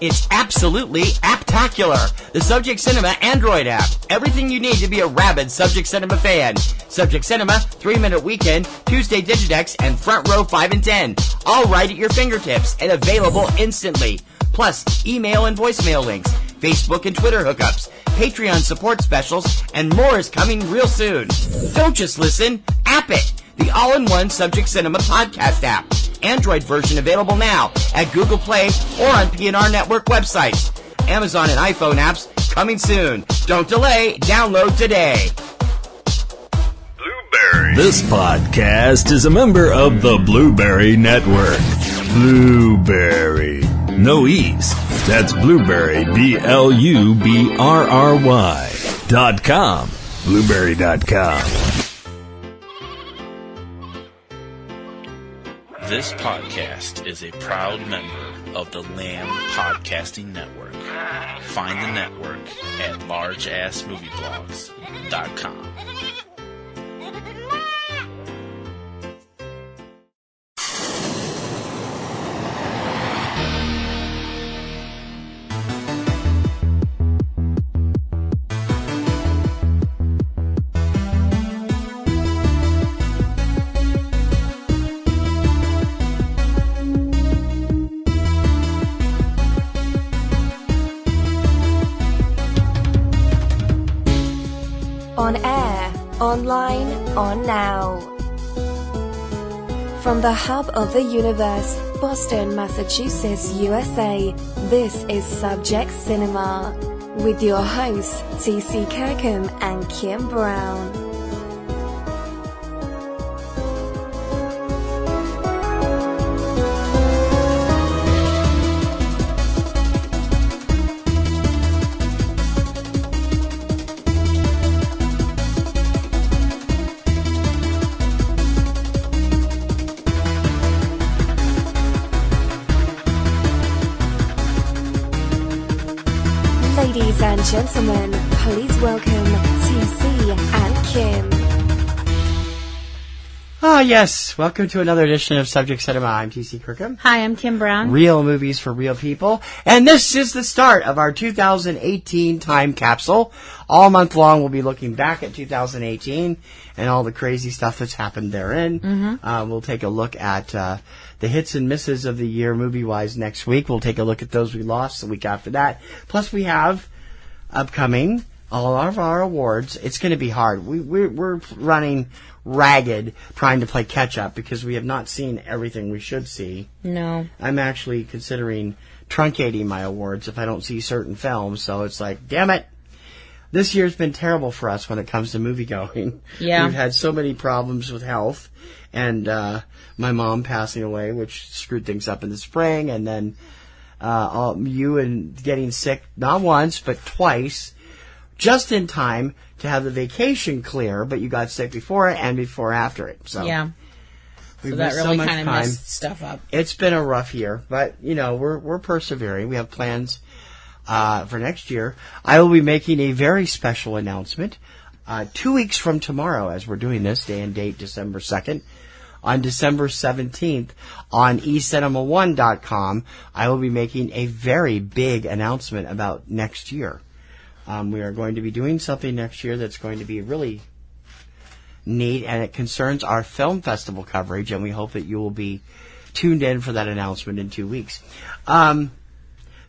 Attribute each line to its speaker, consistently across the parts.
Speaker 1: It's absolutely apptacular. The Subject Cinema Android app. Everything you need to be a rabid Subject Cinema fan. Subject Cinema, 3-Minute Weekend, Tuesday Digidex, and Front Row 5 and 10. All right at your fingertips and available instantly. Plus, email and voicemail links, Facebook and Twitter hookups, Patreon support specials, and more is coming real soon. Don't just listen, app it. The all-in-one Subject Cinema podcast app. Android version available now at Google Play or on PNR Network websites. Amazon and iPhone apps coming soon. Don't delay. Download today.
Speaker 2: Blueberry. This podcast is a member of the Blueberry Network. Blueberry. No E's. That's Blueberry, BLUBRRY.com. Blueberry.com.
Speaker 3: This podcast is a proud member of the Lamb Podcasting Network. Find the network at largeassmovieblogs.com.
Speaker 4: On air, online, on now. From the hub of the universe, Boston, Massachusetts, USA, this is Subject Cinema, with your hosts, T.C. Kirkham and Kim Brown. Ladies and gentlemen, please welcome TC and Kim.
Speaker 1: Yes. Welcome to another edition of Subject Cinema. I'm TC Kirkham.
Speaker 5: Hi, I'm Kim Brown.
Speaker 1: Real movies for real people. And this is the start of our 2018 Time Capsule. All month long, we'll be looking back at 2018 and all the crazy stuff that's happened therein. Mm-hmm. We'll take a look at the hits and misses of the year movie-wise next week. We'll take a look at those we lost the week after that. Plus, we have upcoming all of our awards. It's going to be hard. We're running ragged trying to play catch-up because we have not seen everything we should see.
Speaker 5: No.
Speaker 1: I'm actually considering truncating my awards if I don't see certain films, so it's like, damn it. This year's been terrible for us when it comes to movie going.
Speaker 5: Yeah.
Speaker 1: We've had so many problems with health, and my mom passing away, which screwed things up in the spring, and then you and getting sick not once, but twice, just in time to have the vacation clear, but you got sick before it and before after it. So
Speaker 5: yeah.
Speaker 1: We've
Speaker 5: so that
Speaker 1: missed
Speaker 5: really
Speaker 1: so much
Speaker 5: kind of
Speaker 1: time.
Speaker 5: messed stuff up.
Speaker 1: It's been a rough year, but, you know, we're persevering. We have plans for next year. I will be making a very special announcement 2 weeks from tomorrow, as we're doing this, day and date, December 2nd. On December 17th, on eCinemaOne.com, I will be making a very big announcement about next year. We are going to be doing something next year that's going to be really neat, and it concerns our film festival coverage, and we hope that you will be tuned in for that announcement in 2 weeks.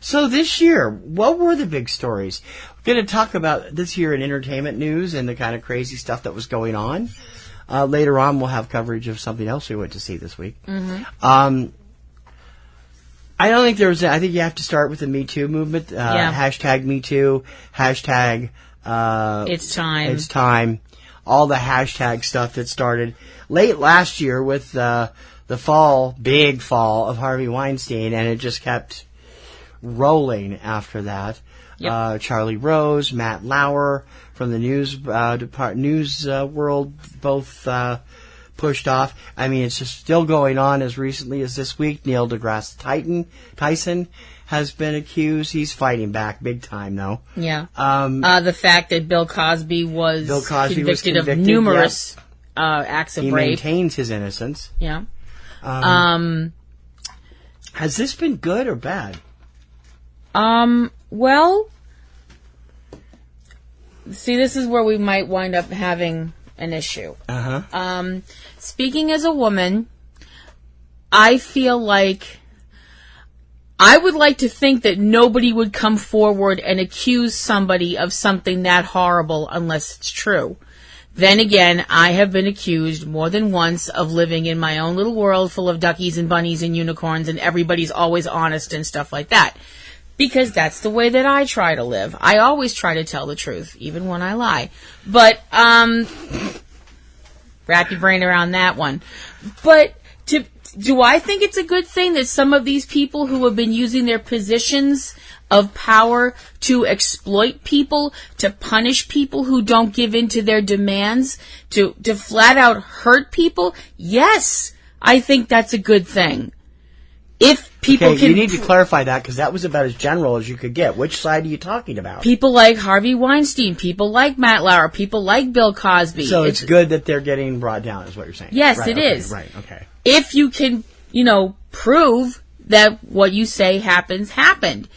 Speaker 1: So this year, what were the big stories? We're going to talk about this year in entertainment news and the kind of crazy stuff that was going on. Later on, we'll have coverage of something else we went to see this week. Mm-hmm. I don't think I think you have to start with the MeToo movement. Hashtag MeToo. Hashtag
Speaker 5: It's time.
Speaker 1: It's time. All the hashtag stuff that started late last year with the big fall of Harvey Weinstein, and it just kept rolling after that.
Speaker 5: Yep.
Speaker 1: Charlie Rose, Matt Lauer from the news world, both pushed off. I mean, it's just still going on as recently as this week. Neil deGrasse Tyson has been accused. He's fighting back big time, though.
Speaker 5: Yeah. The fact that Bill Cosby was convicted of numerous acts of rape.
Speaker 1: He maintains his innocence.
Speaker 5: Yeah.
Speaker 1: Has this been good or bad?
Speaker 5: Well, see, this is where we might wind up having an issue. Speaking as a woman, I feel like I would like to think that nobody would come forward and accuse somebody of something that horrible unless it's true. Then again, I have been accused more than once of living in my own little world full of duckies and bunnies and unicorns, and everybody's always honest and stuff like that. Because that's the way that I try to live. I always try to tell the truth, even when I lie. But, wrap your brain around that one. But, do I think it's a good thing that some of these people who have been using their positions of power to exploit people, to punish people who don't give in to their demands, to flat out hurt people? Yes, I think that's a good thing. If people can...
Speaker 1: You need to clarify that, because that was about as general as you could get. Which side are you talking about?
Speaker 5: People like Harvey Weinstein, people like Matt Lauer, people like Bill Cosby.
Speaker 1: So it's good that they're getting brought down, is what you're saying?
Speaker 5: Yes,
Speaker 1: right,
Speaker 5: it is.
Speaker 1: Right, okay.
Speaker 5: If you can, prove that what you say happened.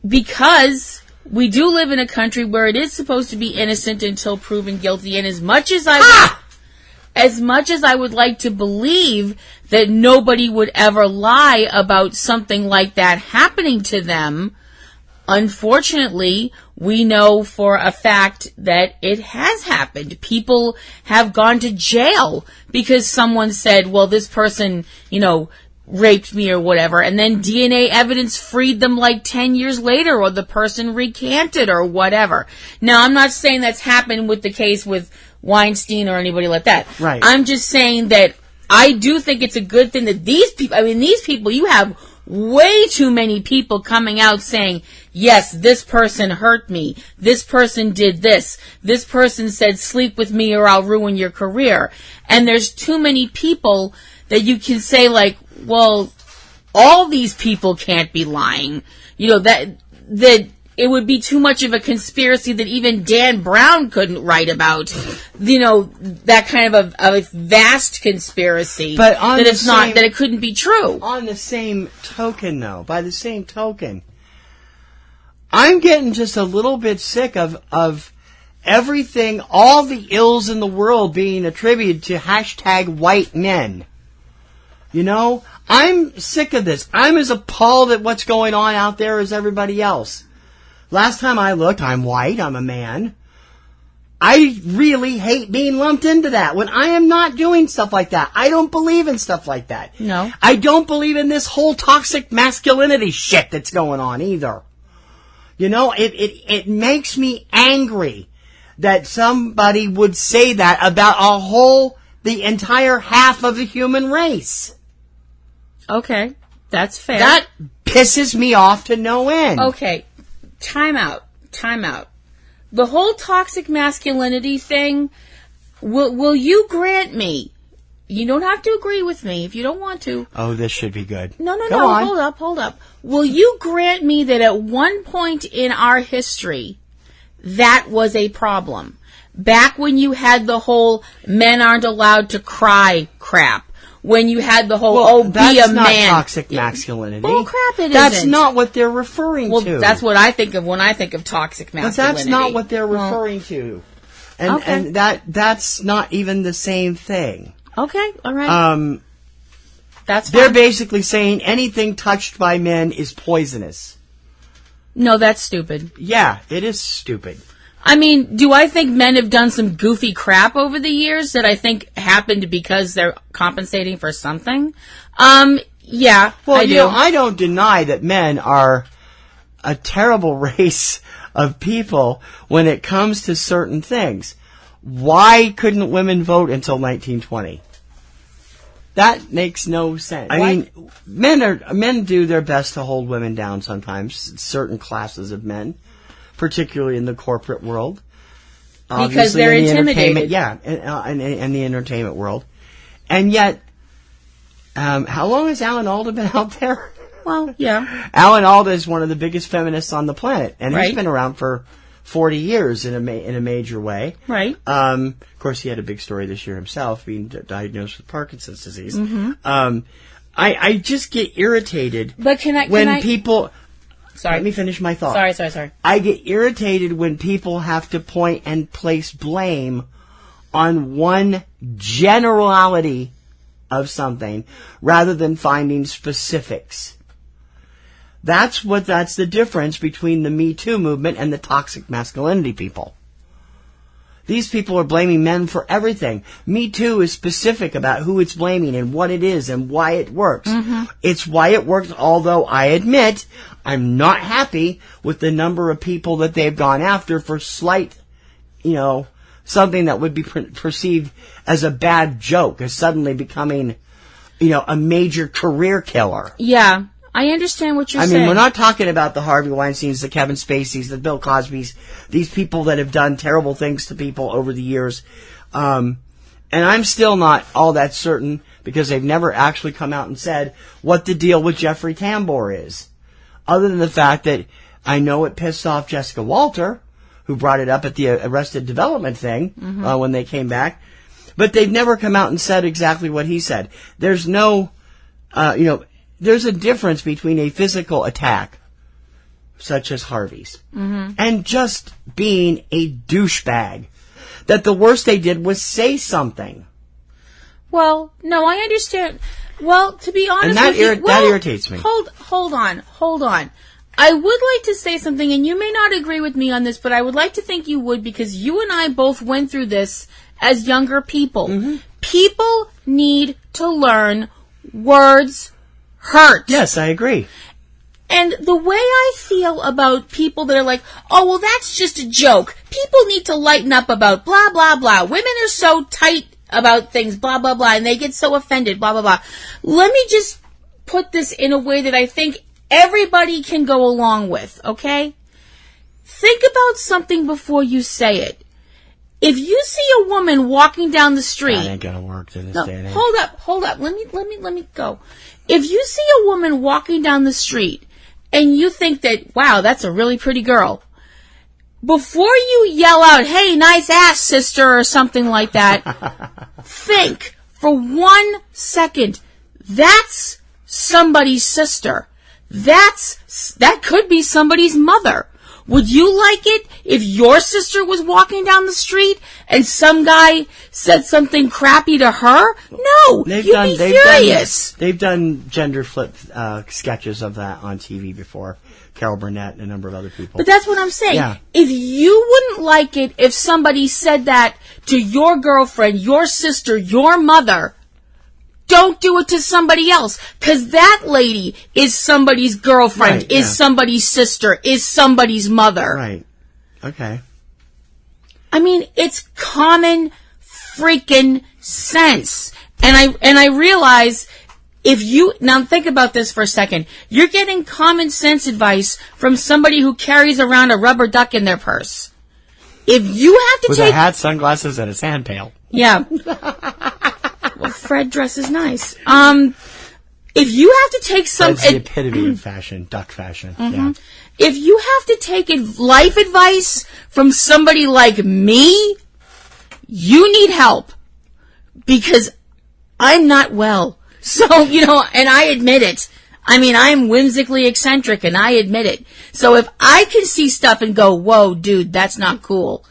Speaker 5: Because we do live in a country where it is supposed to be innocent until proven guilty, and as much as I would like to believe that nobody would ever lie about something like that happening to them, unfortunately, we know for a fact that it has happened. People have gone to jail because someone said, well, this person, raped me or whatever, and then DNA evidence freed them like 10 years later, or the person recanted or whatever. Now, I'm not saying that's happened with the case with Weinstein or anybody like that.
Speaker 1: Right.
Speaker 5: I'm just saying that I do think it's a good thing that these people, you have way too many people coming out saying, yes, this person hurt me, this person did this person said sleep with me or I'll ruin your career. And there's too many people that you can say, like, well, all these people can't be lying. That it would be too much of a conspiracy that even Dan Brown couldn't write about. That kind of a vast conspiracy. But that it couldn't be true.
Speaker 1: On the same token, though, by the same token, I'm getting just a little bit sick of everything, all the ills in the world being attributed to #white men. I'm sick of this. I'm as appalled at what's going on out there as everybody else. Last time I looked, I'm white, I'm a man. I really hate being lumped into that when I am not doing stuff like that. I don't believe in stuff like that.
Speaker 5: No.
Speaker 1: I don't believe in this whole toxic masculinity shit that's going on either. It makes me angry that somebody would say that about the entire half of the human race.
Speaker 5: Okay, that's fair.
Speaker 1: That pisses me off to no end.
Speaker 5: Okay, time out. The whole toxic masculinity thing, will you grant me? You don't have to agree with me if you don't want to.
Speaker 1: Oh, this should be good.
Speaker 5: No, hold up. Will you grant me that at one point in our history, that was a problem? Back when you had the whole men aren't allowed to cry crap. When you had the whole, be a man.
Speaker 1: That's not toxic masculinity.
Speaker 5: Bull crap, it
Speaker 1: That's
Speaker 5: isn't.
Speaker 1: not what they're referring to.
Speaker 5: Well, that's what I think of when I think of toxic masculinity.
Speaker 1: But that's not what they're referring to. And that's not even the same thing.
Speaker 5: Okay, all right. That's fine.
Speaker 1: They're basically saying anything touched by men is poisonous.
Speaker 5: No, that's stupid.
Speaker 1: Yeah, it is stupid.
Speaker 5: I mean, do I think men have done some goofy crap over the years that I think happened because they're compensating for something? Yeah,
Speaker 1: well,
Speaker 5: I do.
Speaker 1: I don't deny that men are a terrible race of people when it comes to certain things. Why couldn't women vote until 1920? That makes no sense. I mean, men do their best to hold women down sometimes, certain classes of men. Particularly in the corporate world.
Speaker 5: Because they're intimidated.
Speaker 1: And the entertainment world. And yet, how long has Alan Alda been out there?
Speaker 5: Well, yeah.
Speaker 1: Alan Alda is one of the biggest feminists on the planet. And
Speaker 5: right.
Speaker 1: He's been around for 40 years in a major way.
Speaker 5: Right.
Speaker 1: Of course, he had a big story this year himself, being diagnosed with Parkinson's disease.
Speaker 5: Mm-hmm.
Speaker 1: I just get irritated
Speaker 5: but
Speaker 1: when people... Let me finish my thought.
Speaker 5: Sorry.
Speaker 1: I get irritated when people have to point and place blame on one generality of something rather than finding specifics. That's the difference between the MeToo movement and the toxic masculinity people. These people are blaming men for everything. MeToo is specific about who it's blaming and what it is and why it works. Mm-hmm. It's why it works, although I admit I'm not happy with the number of people that they've gone after for slight, something that would be perceived as a bad joke, as suddenly becoming, a major career killer.
Speaker 5: Yeah. I understand what you're saying.
Speaker 1: I mean, we're not talking about the Harvey Weinsteins, the Kevin Spaceys, the Bill Cosbys, these people that have done terrible things to people over the years. And I'm still not all that certain, because they've never actually come out and said what the deal with Jeffrey Tambor is. Other than the fact that I know it pissed off Jessica Walter, who brought it up at the Arrested Development thing when they came back. But they've never come out and said exactly what he said. There's no, there's a difference between a physical attack, such as Harvey's, and just being a douchebag. That the worst they did was say something.
Speaker 5: Well, no, I understand. Well, to be honest
Speaker 1: and
Speaker 5: with you...
Speaker 1: that irritates me.
Speaker 5: Hold on. I would like to say something, and you may not agree with me on this, but I would like to think you would, because you and I both went through this as younger people. Mm-hmm. People need to learn words hurt.
Speaker 1: Yes, I agree.
Speaker 5: And the way I feel about people that are like, oh, well, that's just a joke. People need to lighten up about blah, blah, blah. Women are so tight about things, blah, blah, blah, and they get so offended, blah, blah, blah. Let me just put this in a way that I think everybody can go along with, okay? Think about something before you say it. If you see a woman walking down the street...
Speaker 1: That ain't gonna work in this day and age.
Speaker 5: Hold up. Let me go. If you see a woman walking down the street and you think that, wow, that's a really pretty girl, before you yell out, hey, nice ass, sister, or something like that, think for 1 second, that's somebody's sister. That could be somebody's mother. Would you like it if your sister was walking down the street and some guy said something crappy to her? No, you'd be furious.
Speaker 1: They've done gender flip sketches of that on TV before. Carol Burnett and a number of other people.
Speaker 5: But that's what I'm saying.
Speaker 1: Yeah.
Speaker 5: If you wouldn't like it if somebody said that to your girlfriend, your sister, your mother, don't do it to somebody else, because that lady is somebody's girlfriend,
Speaker 1: right,
Speaker 5: is somebody's sister, is somebody's mother.
Speaker 1: Right. Okay.
Speaker 5: I mean, it's common freaking sense. And I realize now think about this for a second. You're getting common sense advice from somebody who carries around a rubber duck in their purse. If you have to
Speaker 1: with a hat, sunglasses, and a sand pail.
Speaker 5: Yeah. Well, Fred dresses nice. If you have to take
Speaker 1: Fred's the epitome of fashion, duck fashion. Mm-hmm. Yeah.
Speaker 5: If you have to take life advice from somebody like me, you need help, because I'm not well. So, and I admit it. I mean, I'm whimsically eccentric, and I admit it. So if I can see stuff and go, whoa, dude, that's not cool,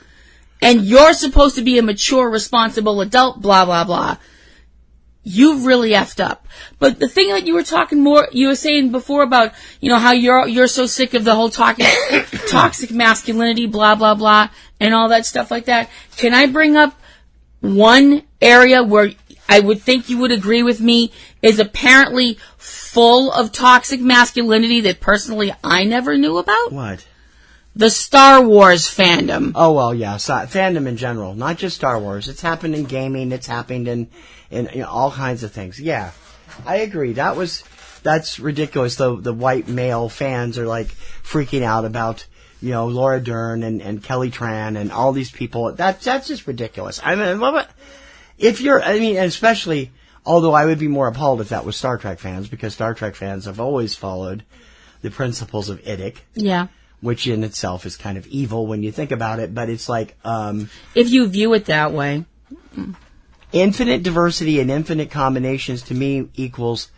Speaker 5: and you're supposed to be a mature, responsible adult, blah, blah, blah, you've really effed up. But the thing that you were saying before about, how you're so sick of the whole toxic masculinity, blah, blah, blah, and all that stuff like that. Can I bring up one area where I would think you would agree with me is apparently full of toxic masculinity that personally I never knew about?
Speaker 1: What?
Speaker 5: The Star Wars fandom.
Speaker 1: Oh, well, yeah. Fandom in general, not just Star Wars. It's happened in gaming. It's happened in all kinds of things. Yeah, I agree. That's ridiculous. The white male fans are like freaking out about, Laura Dern and Kelly Tran and all these people. That's just ridiculous. I mean, especially, although I would be more appalled if that was Star Trek fans, because Star Trek fans have always followed the principles of IDIC.
Speaker 5: Yeah.
Speaker 1: Which in itself is kind of evil when you think about it, but it's like...
Speaker 5: if you view it that way.
Speaker 1: Infinite diversity and infinite combinations to me equals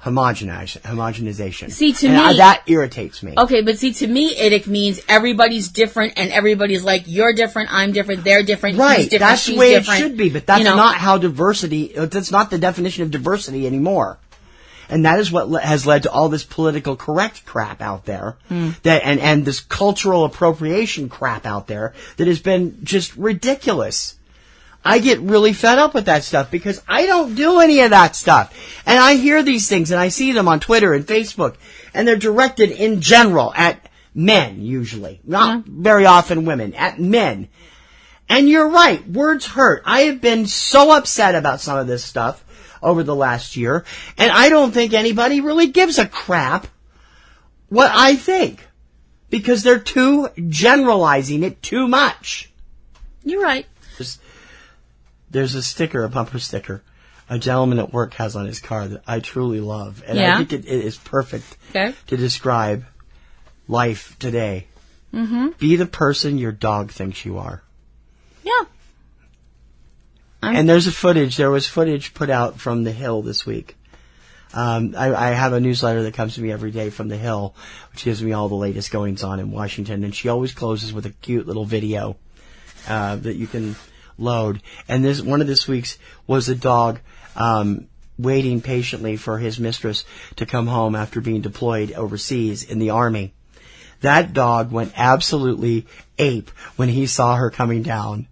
Speaker 1: homogenization.
Speaker 5: See, to
Speaker 1: and
Speaker 5: me,
Speaker 1: that irritates me.
Speaker 5: Okay, but see, to me, it means everybody's different, and everybody's like, you're different, I'm different, they're different,
Speaker 1: Right,
Speaker 5: he's different,
Speaker 1: that's
Speaker 5: she's
Speaker 1: the way
Speaker 5: different.
Speaker 1: it should be, but that's
Speaker 5: You know?
Speaker 1: not how diversity, that's not the definition of diversity anymore. And that is what has led to all this political correct crap out there, that and this cultural appropriation crap out there that has been just ridiculous. I get really fed up with that stuff because I don't do any of that stuff. And I hear these things and I see them on Twitter and Facebook, and they're directed in general at men, usually. Not very often women, at men. And you're right, words hurt. I have been so upset about some of this stuff over the last year, and I don't think anybody really gives a crap what I think, because they're too generalizing it too much.
Speaker 5: You're right.
Speaker 1: There's a sticker, a bumper sticker, a gentleman at work has on his car that I truly love, and
Speaker 5: Yeah.
Speaker 1: I think it is perfect
Speaker 5: Okay.
Speaker 1: to describe life today.
Speaker 5: Mm-hmm.
Speaker 1: Be the person your dog thinks you are.
Speaker 5: Yeah.
Speaker 1: And there was footage put out from The Hill this week. I have a newsletter that comes to me every day from The Hill, which gives me all the latest goings on in Washington, and she always closes with a cute little video that you can load. And one of this week's was a dog waiting patiently for his mistress to come home after being deployed overseas in the Army. That dog went absolutely ape when he saw her coming down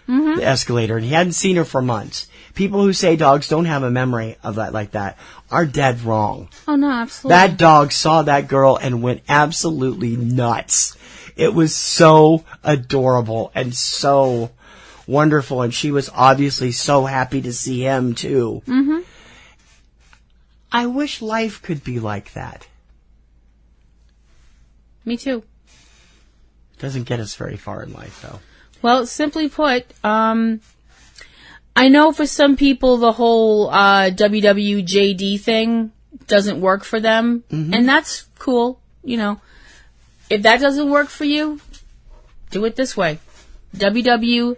Speaker 1: the escalator, and he hadn't seen her for months. People who say dogs don't have a memory of that like that are dead wrong.
Speaker 5: Oh, no, absolutely.
Speaker 1: That dog saw that girl and went absolutely nuts. It was so adorable and so wonderful, and she was obviously so happy to see him, too.
Speaker 5: Mm-hmm.
Speaker 1: I wish life could be like that.
Speaker 5: Me too.
Speaker 1: Doesn't get us very far in life, though.
Speaker 5: Well, simply put, I know for some people the whole WWJD thing doesn't work for them, and that's cool. You know, if that doesn't work for you, do it this way. WWMRD.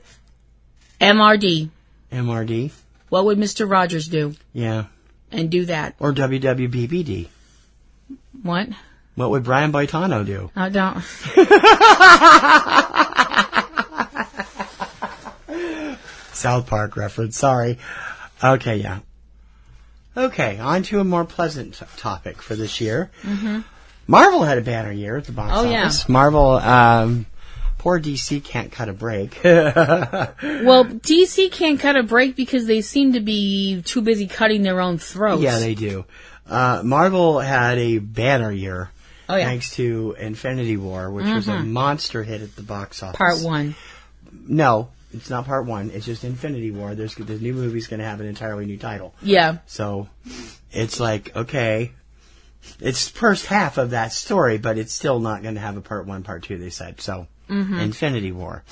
Speaker 1: MRD?
Speaker 5: What would Mr. Rogers do?
Speaker 1: Yeah.
Speaker 5: And do that.
Speaker 1: Or WWBBD.
Speaker 5: What?
Speaker 1: What would Brian Boitano do?
Speaker 5: I don't.
Speaker 1: South Park reference, sorry. Okay, yeah. Okay, on to a more pleasant topic for this year. Mm-hmm. Marvel had a banner year at the box office.
Speaker 5: Yeah.
Speaker 1: Marvel, poor DC can't cut a break.
Speaker 5: Well, DC can't cut a break because they seem to be too busy cutting their own throats.
Speaker 1: Yeah, they do. Marvel had a banner year.
Speaker 5: Oh, yeah.
Speaker 1: Thanks to Infinity War, which was a monster hit at the box office.
Speaker 5: Part 1.
Speaker 1: No, it's not part 1. It's just Infinity War. The new movie's going to have an entirely new title.
Speaker 5: Yeah.
Speaker 1: So it's like, okay, it's the first half of that story, but it's still not going to have a part 1, part 2, they said. So Infinity War.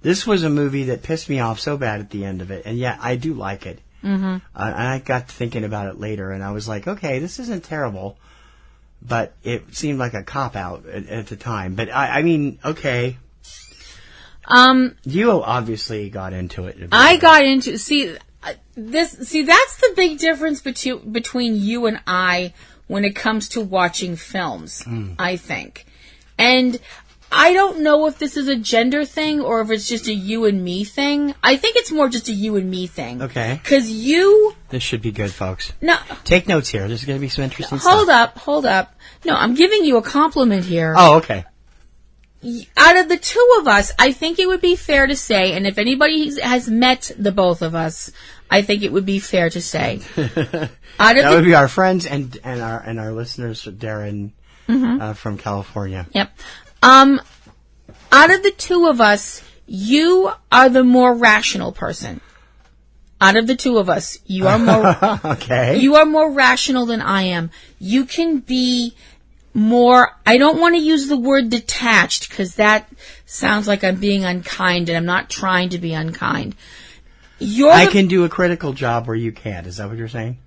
Speaker 1: This was a movie that pissed me off so bad at the end of it, and yet I do like it. And I got thinking about it later, and I was like, okay, this isn't terrible, but it seemed like a cop-out at the time. But, I mean, okay. You obviously got into it.
Speaker 5: I got into... See, that's the big difference between you and I when it comes to watching films, I think. And I don't know if this is a gender thing or if it's just a you and me thing. I think it's more just a you and me thing.
Speaker 1: Okay.
Speaker 5: Because you...
Speaker 1: This should be good, folks.
Speaker 5: No.
Speaker 1: Take notes here. There's going to be some interesting stuff.
Speaker 5: Hold up. No, I'm giving you a compliment here.
Speaker 1: Oh, okay.
Speaker 5: Out of the two of us, I think it would be fair to say, and if anybody has met the both of us, I think it would be fair to say.
Speaker 1: That would be our friends and our listeners, Darren from California.
Speaker 5: Yep. Out of the two of us, you are the more rational person. Out of the two of us, you are more
Speaker 1: okay.
Speaker 5: You are more rational than I am. You can be more, I don't want to use the word detached because that sounds like I'm being unkind, and I'm not trying to be unkind. I
Speaker 1: can do a critical job where you can't. Is that what you're saying?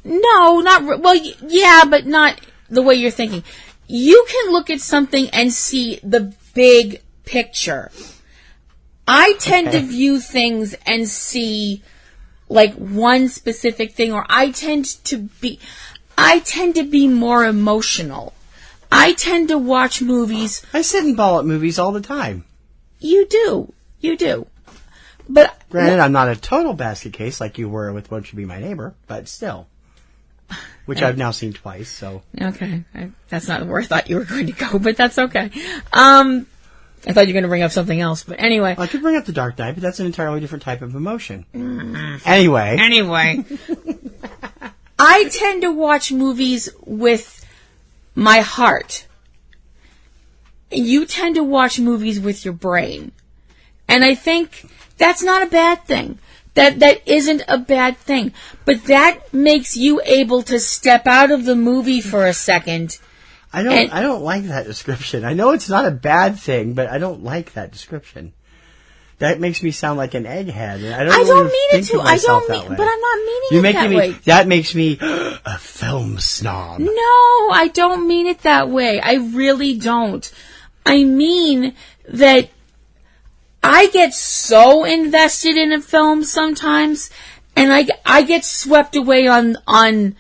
Speaker 5: No, not well. Yeah, but not the way you're thinking. You can look at something and see the big picture. I tend to view things and see like one specific thing, or I tend to be more emotional. I tend to watch movies.
Speaker 1: I sit and bawl at movies all the time.
Speaker 5: You do. But
Speaker 1: granted, I'm not a total basket case like you were with Won't You Be My Neighbor, but still. Which I've now seen twice, so.
Speaker 5: Okay. That's not where I thought you were going to go, but that's okay. I thought you were going to bring up something else, but anyway.
Speaker 1: I could bring up The Dark Knight, but that's an entirely different type of emotion. Anyway.
Speaker 5: I tend to watch movies with my heart. You tend to watch movies with your brain. And I think that's not a bad thing. That isn't a bad thing. But that makes you able to step out of the movie for a second.
Speaker 1: I don't like that description. I know it's not a bad thing, but I don't like that description. That makes me sound like an egghead. And I don't mean it to. I don't mean,
Speaker 5: but I'm not meaning it that way.
Speaker 1: That makes me a film snob.
Speaker 5: No, I don't mean it that way. I really don't. I mean that I get so invested in a film sometimes, and I get swept away on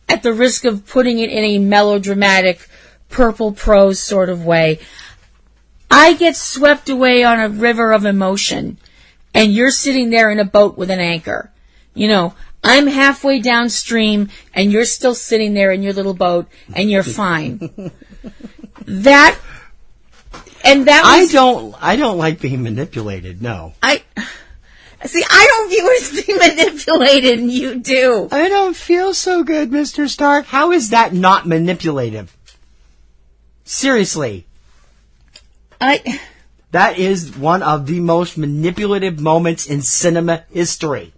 Speaker 5: at the risk of putting it in a melodramatic, purple prose sort of way. I get swept away on a river of emotion, and you're sitting there in a boat with an anchor. You know, I'm halfway downstream, and you're still sitting there in your little boat, and you're fine. I
Speaker 1: don't like being manipulated, no.
Speaker 5: I don't view it as being manipulated, and you do.
Speaker 1: I don't feel so good, Mr. Stark. How is that not manipulative? Seriously. That is one of the most manipulative moments in cinema history.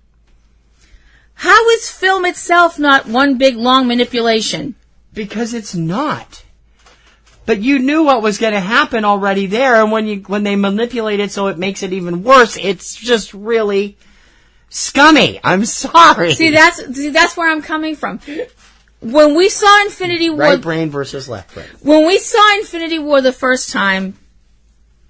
Speaker 5: How is film itself not one big, long manipulation?
Speaker 1: Because it's not. But you knew what was going to happen already there, and when they manipulate it so it makes it even worse, it's just really scummy. I'm sorry.
Speaker 5: See, that's where I'm coming from. When we saw Infinity War,
Speaker 1: right brain versus left brain.
Speaker 5: When we saw Infinity War the first time,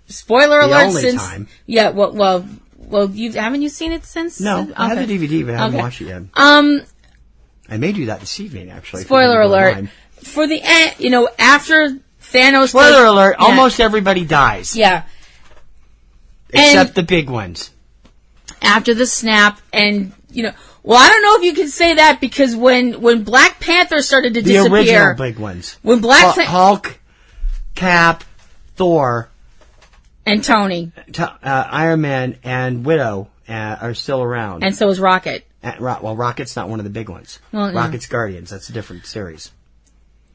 Speaker 5: spoiler alert.
Speaker 1: The only time.
Speaker 5: Yeah. Well, haven't you seen it since?
Speaker 1: No,
Speaker 5: Okay.
Speaker 1: I have the DVD, but I haven't watched it yet. I may do that this evening, actually.
Speaker 5: Spoiler alert. For the end, after Thanos.
Speaker 1: Spoiler alert, almost everybody dies.
Speaker 5: Yeah.
Speaker 1: Except the big ones.
Speaker 5: After the snap, and, well, I don't know if you can say that, because when Black Panther started to disappear.
Speaker 1: The original big ones.
Speaker 5: When
Speaker 1: Hulk, Cap, Thor.
Speaker 5: And Tony.
Speaker 1: Iron Man and Widow are still around.
Speaker 5: And so is Rocket.
Speaker 1: Well, Rocket's not one of the big ones. Well, Rocket's Guardians. That's a different series.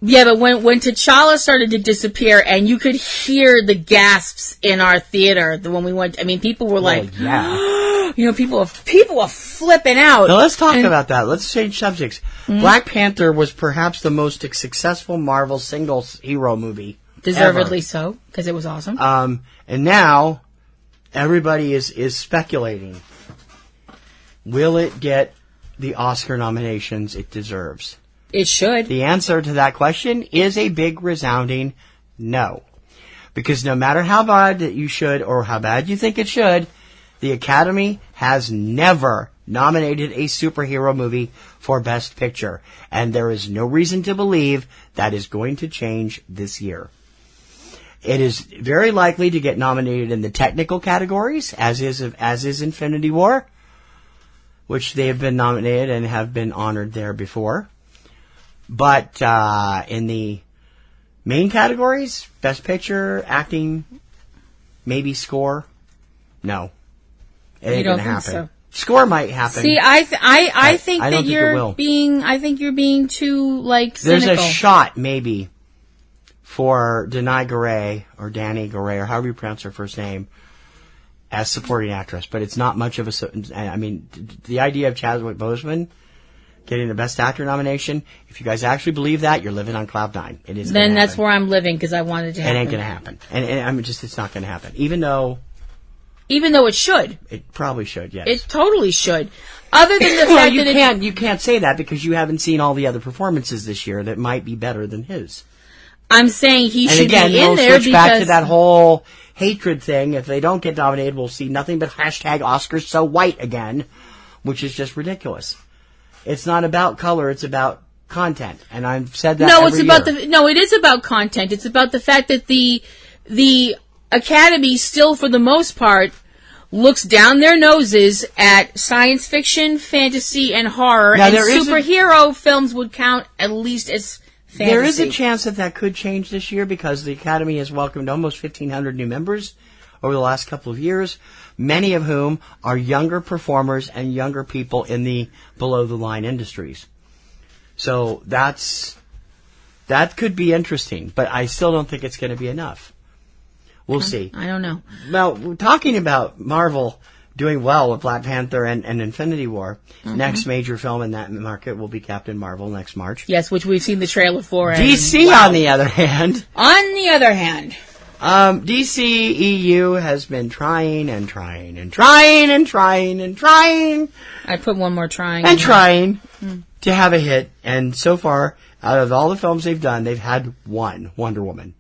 Speaker 5: Yeah, but when T'Challa started to disappear, and you could hear the gasps in our theater when we went. I mean, people were like,
Speaker 1: "Yeah,"
Speaker 5: people were flipping out.
Speaker 1: Now let's talk about that. Let's change subjects. Mm-hmm. Black Panther was perhaps the most successful Marvel single hero movie,
Speaker 5: deservedly so, because it was awesome.
Speaker 1: And now everybody is speculating: will it get the Oscar nominations it deserves?
Speaker 5: It should.
Speaker 1: The answer to that question is a big resounding no. Because no matter how bad you should or how bad you think it should, the Academy has never nominated a superhero movie for Best Picture. And there is no reason to believe that is going to change this year. It is very likely to get nominated in the technical categories, as is Infinity War, which they have been nominated and have been honored there before. But in the main categories, Best Picture, Acting, maybe Score, no. It ain't going to happen. So. Score might happen.
Speaker 5: See, I think that you're being too, cynical.
Speaker 1: There's a shot, maybe, for Danai Gurira, or Danny Gurira, or however you pronounce her first name, as supporting actress. But it's not much of the idea of Chadwick Boseman getting the Best Actor nomination, if you guys actually believe that, you're living on cloud nine. It is.
Speaker 5: Then that's where I'm living, because I want it to happen.
Speaker 1: It ain't going to happen. And it's not going to happen. Even though
Speaker 5: it should.
Speaker 1: It probably should, yes.
Speaker 5: It totally should. Other than the fact that
Speaker 1: you can't say that because you haven't seen all the other performances this year that might be better than his.
Speaker 5: I'm saying he should be in there
Speaker 1: because... And again, we'll switch back to that whole hatred thing. If they don't get nominated, we'll see nothing but hashtag Oscars so white again, which is just ridiculous. It's not about color, it's about content. And I've said that
Speaker 5: it is about content. It's about the fact that the Academy still, for the most part, looks down their noses at science fiction, fantasy, and horror, and superhero films would count at least as fantasy.
Speaker 1: There is a chance that could change this year because the Academy has welcomed almost 1,500 new members over the last couple of years, many of whom are younger performers and younger people in the below-the-line industries. So that could be interesting, but I still don't think it's going to be enough. We'll see.
Speaker 5: I don't know.
Speaker 1: Well, we're talking about Marvel doing well with Black Panther and Infinity War. Next major film in that market will be Captain Marvel next March.
Speaker 5: Yes, which we've seen the trailer for.
Speaker 1: DC, on the other hand. DC EU has been trying.
Speaker 5: I put one more trying.
Speaker 1: And trying to have a hit. And so far, out of all the films they've done, they've had one, Wonder Woman.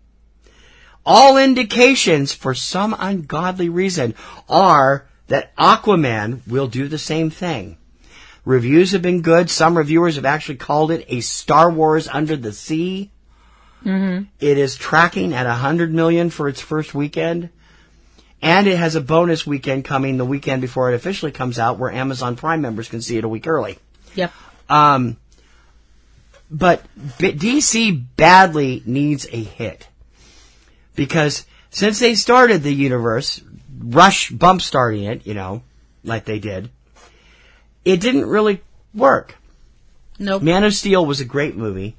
Speaker 1: All indications, for some ungodly reason, are that Aquaman will do the same thing. Reviews have been good. Some reviewers have actually called it a Star Wars under the sea. Mm-hmm. It is tracking at $100 million for its first weekend. And it has a bonus weekend coming the weekend before it officially comes out, where Amazon Prime members can see it a week early.
Speaker 5: Yep.
Speaker 1: But DC badly needs a hit. Because since they started the universe, bump starting it, like they did, it didn't really work.
Speaker 5: Nope.
Speaker 1: Man of Steel was a great movie.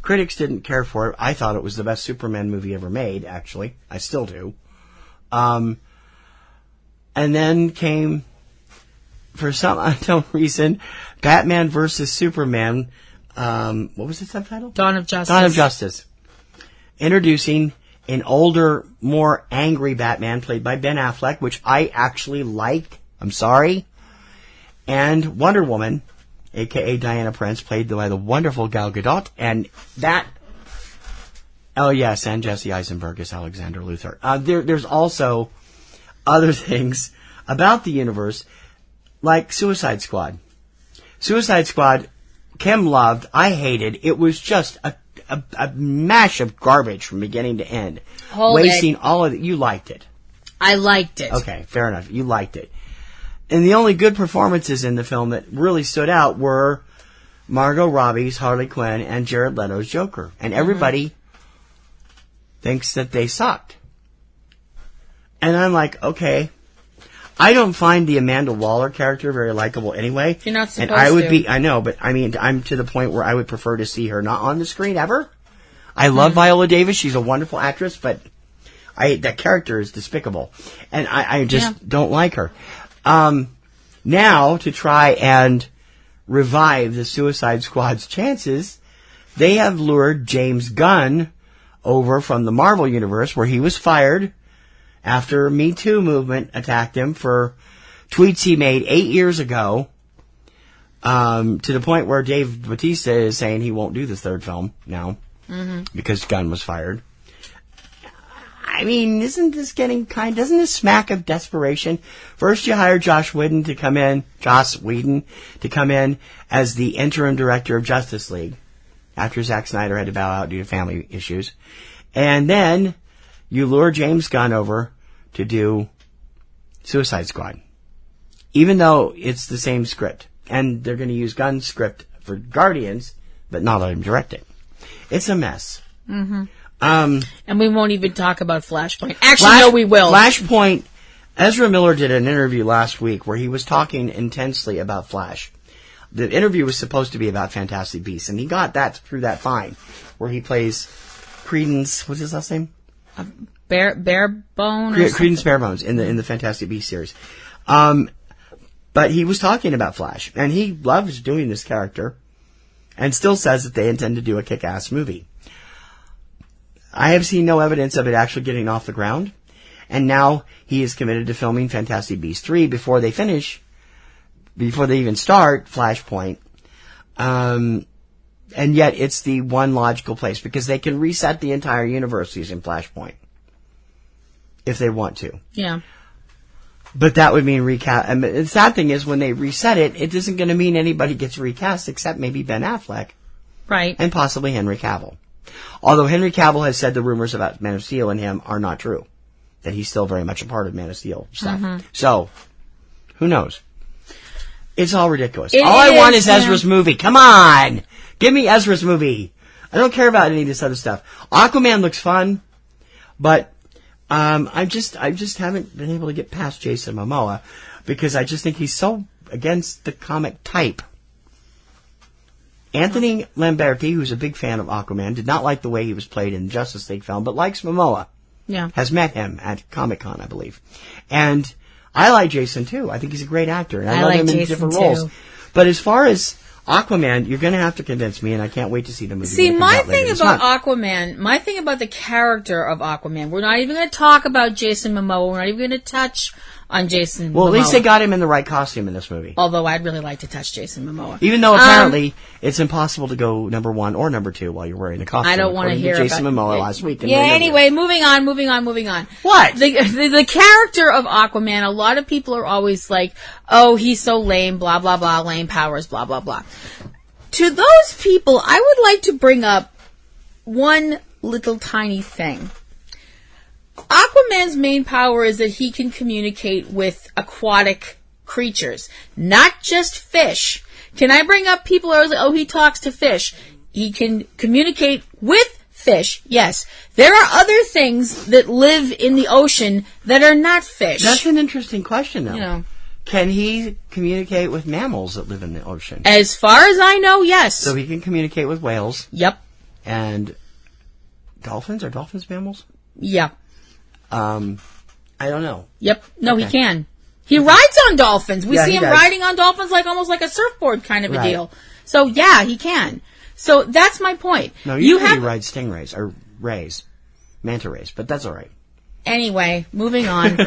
Speaker 1: Critics didn't care for it. I thought it was the best Superman movie ever made, actually. I still do. And then came, for some unknown reason, Batman vs. Superman. What was the subtitle?
Speaker 5: Dawn of Justice.
Speaker 1: Dawn of Justice. Introducing an older, more angry Batman played by Ben Affleck, which I actually liked. I'm sorry. And Wonder Woman, a.k.a. Diana Prince, played by the wonderful Gal Gadot. And that... Oh, yes, and Jesse Eisenberg as Alexander Luthor. There's also other things about the universe, like Suicide Squad. Suicide Squad, Kim loved, I hated. It was just a mash of garbage from beginning to end. Wasting all of it. You liked it.
Speaker 5: I liked it.
Speaker 1: Okay, fair enough. You liked it. And the only good performances in the film that really stood out were Margot Robbie's Harley Quinn and Jared Leto's Joker. And everybody thinks that they sucked. And I'm like, okay. I don't find the Amanda Waller character very likable anyway.
Speaker 5: You're not supposed
Speaker 1: to. I know, but I mean, I'm to the point where I would prefer to see her not on the screen ever. I love Viola Davis. She's a wonderful actress, but that character is despicable. And I just don't like her. Now, to try and revive the Suicide Squad's chances, they have lured James Gunn over from the Marvel Universe, where he was fired after MeToo movement attacked him for tweets he made 8 years ago, to the point where Dave Bautista is saying he won't do the third film now because Gunn was fired. I mean, doesn't this smack of desperation? First you hire Joss Whedon to come in as the interim director of Justice League after Zack Snyder had to bow out due to family issues. And then you lure James Gunn over to do Suicide Squad. Even though it's the same script. And they're going to use Gunn's script for Guardians, but not let him direct it. It's a mess.
Speaker 5: Mm-hmm. And we won't even talk about Flashpoint. Actually, no, we will.
Speaker 1: Flashpoint, Ezra Miller did an interview last week where he was talking intensely about Flash. The interview was supposed to be about Fantastic Beasts, and he got through that fine, where he plays Credence, what's his last name?
Speaker 5: Barebone?
Speaker 1: Credence Barebones in the Fantastic Beasts series. But he was talking about Flash, and he loves doing this character, and still says that they intend to do a kick-ass movie. I have seen no evidence of it actually getting off the ground, and now he is committed to filming Fantastic Beasts 3 before they even start Flashpoint. And yet it's the one logical place, because they can reset the entire universe using Flashpoint. if they want to.
Speaker 5: Yeah.
Speaker 1: But that would mean recast. And the sad thing is, when they reset it, it isn't going to mean anybody gets recast except maybe Ben Affleck.
Speaker 5: Right.
Speaker 1: And possibly Henry Cavill. Although Henry Cavill has said the rumors about Man of Steel and him are not true. That he's still very much a part of Man of Steel stuff.
Speaker 5: Mm-hmm.
Speaker 1: So, who knows? It's all ridiculous.
Speaker 5: It
Speaker 1: all I want
Speaker 5: is,
Speaker 1: is Ezra's movie. Come on! Give me Ezra's movie. I don't care about any of this other stuff. Aquaman looks fun, but I just haven't been able to get past Jason Momoa because I just think he's so against the comic type. Anthony Lamberti, who's a big fan of Aquaman, did not like the way he was played in the Justice League film, but likes Momoa.
Speaker 5: Yeah.
Speaker 1: Has met him at Comic-Con, I believe. And I like Jason, too. I think he's a great actor. And I love
Speaker 5: like
Speaker 1: him in
Speaker 5: Jason,
Speaker 1: different
Speaker 5: too.
Speaker 1: roles. But as far as Aquaman, you're going to have to convince me, and I can't wait to see the movie.
Speaker 5: See, my thing about
Speaker 1: Aquaman,
Speaker 5: my thing about the character of Aquaman, we're not even going to talk about Jason Momoa. We're not even going to touch on Jason Momoa.
Speaker 1: Well, at least they got him in the right costume in this movie.
Speaker 5: Although I'd really like to touch Jason Momoa.
Speaker 1: Even though apparently it's impossible to go number 1 or number 2 while you're wearing the costume.
Speaker 5: I don't want to hear
Speaker 1: Jason
Speaker 5: about
Speaker 1: Momoa last week.
Speaker 5: Yeah, anyway, moving on.
Speaker 1: What?
Speaker 5: The character of Aquaman, a lot of people are always like, oh, he's so lame, blah, blah, blah, lame powers, blah, blah, blah. To those people, I would like to bring up one little tiny thing. Aquaman's main power is that he can communicate with aquatic creatures, not just fish. Can I bring up people who are like, oh, he talks to fish. He can communicate with fish, yes. There are other things that live in the ocean that are not fish.
Speaker 1: That's an interesting question, though.
Speaker 5: You know.
Speaker 1: Can he communicate with mammals that live in the ocean?
Speaker 5: As far as I know, yes.
Speaker 1: So he can communicate with whales.
Speaker 5: Yep.
Speaker 1: And dolphins? Are dolphins mammals?
Speaker 5: Yeah.
Speaker 1: I don't know.
Speaker 5: Yep. No,
Speaker 1: Okay.
Speaker 5: he can. He rides on dolphins. We see him
Speaker 1: does.
Speaker 5: riding on dolphins like almost like a surfboard kind of a
Speaker 1: Right.
Speaker 5: deal. So yeah, he can. So that's my point.
Speaker 1: No, you ride stingrays or rays, manta rays, but that's all right.
Speaker 5: Anyway, moving on.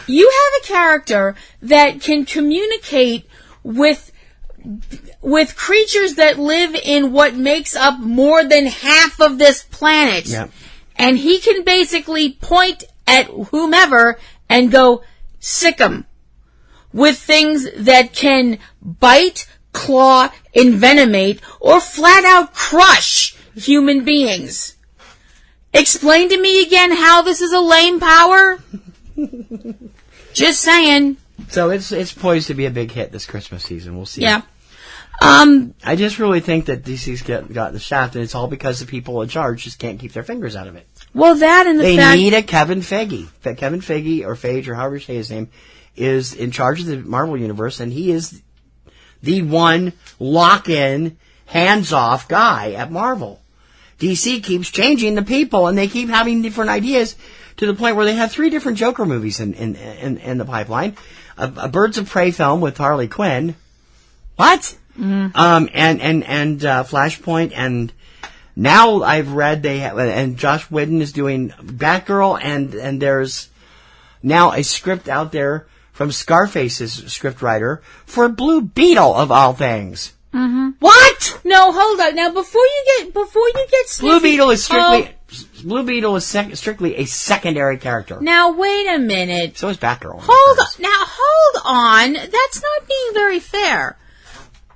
Speaker 5: You have a character that can communicate with creatures that live in what makes up more than half of this planet.
Speaker 1: Yep.
Speaker 5: And he can basically point at whomever and go, sick 'em. With things that can bite, claw, envenomate, or flat out crush human beings. Explain to me again how this is a lame power? Just saying.
Speaker 1: So it's poised to be a big hit this Christmas season. We'll see.
Speaker 5: Yeah.
Speaker 1: I just really think that DC's got the shaft, and it's all because the people in charge just can't keep their fingers out of it.
Speaker 5: Well, that and the
Speaker 1: They
Speaker 5: fact...
Speaker 1: need a Kevin Feige. Kevin Feige, or Feige, or however you say his name, is in charge of the Marvel Universe, and he is the one lock-in, hands-off guy at Marvel. DC keeps changing the people, and they keep having different ideas to the point where they have 3 different Joker movies in the pipeline. A Birds of Prey film with Harley Quinn. What? And Flashpoint, and now I've read they have, and Josh Whedon is doing Batgirl, and there's now a script out there from Scarface's scriptwriter for Blue Beetle, of all things. Mm-hmm. What?
Speaker 5: No, hold on. Now, before you get sniffy,
Speaker 1: Blue Beetle is strictly a secondary character.
Speaker 5: Now, wait a minute.
Speaker 1: So is Batgirl.
Speaker 5: Hold on. That's not being very fair.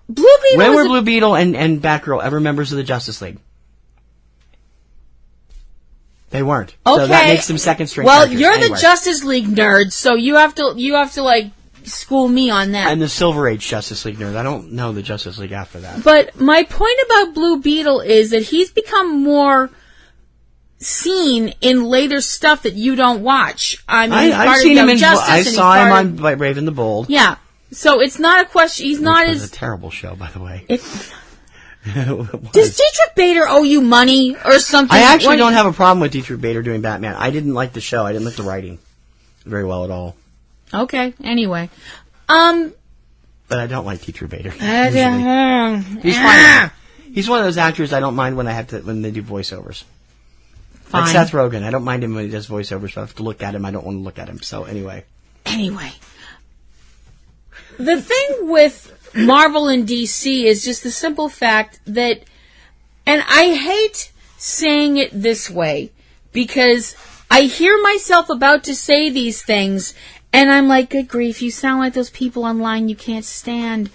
Speaker 5: Blue Beetle
Speaker 1: When were Blue Beetle and Batgirl ever members of the Justice League? They weren't.
Speaker 5: Okay.
Speaker 1: So that makes them second string.
Speaker 5: Well,
Speaker 1: characters.
Speaker 5: you're
Speaker 1: Anyway.
Speaker 5: the Justice League nerd, so you have to like school me on that.
Speaker 1: I'm the Silver Age Justice League nerd. I don't know the Justice League after that.
Speaker 5: But my point about Blue Beetle is that he's become more seen in later stuff that you don't watch. I mean,
Speaker 1: I've seen him in. I saw him on Brave and the Bold.
Speaker 5: Yeah. So it's not a question. He's not
Speaker 1: Which was
Speaker 5: as
Speaker 1: a terrible show, by the way.
Speaker 5: Does Dietrich Bader owe you money or something?
Speaker 1: I actually don't have a problem with Dietrich Bader doing Batman. I didn't like the show. I didn't like the writing very well at all.
Speaker 5: Okay. Anyway,
Speaker 1: but I don't like Dietrich Bader. He's
Speaker 5: fine.
Speaker 1: He's one of those actors I don't mind when they do voiceovers.
Speaker 5: Fine.
Speaker 1: Like Seth Rogen. I don't mind him when he does voiceovers, but I have to look at him. I don't want to look at him. So anyway.
Speaker 5: The thing with Marvel and DC is just the simple fact that, and I hate saying it this way, because I hear myself about to say these things, and I'm like, good grief, you sound like those people online you can't stand.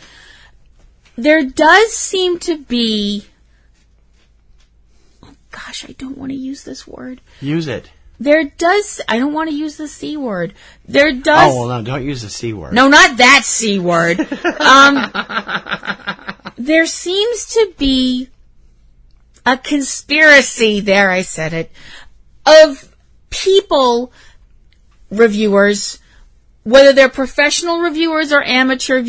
Speaker 5: There does seem to be... Oh, gosh, I don't want to use this word.
Speaker 1: Use it.
Speaker 5: There does... I don't want to use the C word. There does...
Speaker 1: Oh, well, no, don't use the C word.
Speaker 5: No, not that C word. There seems to be a conspiracy, there I said it, of people, reviewers, whether they're professional reviewers or amateur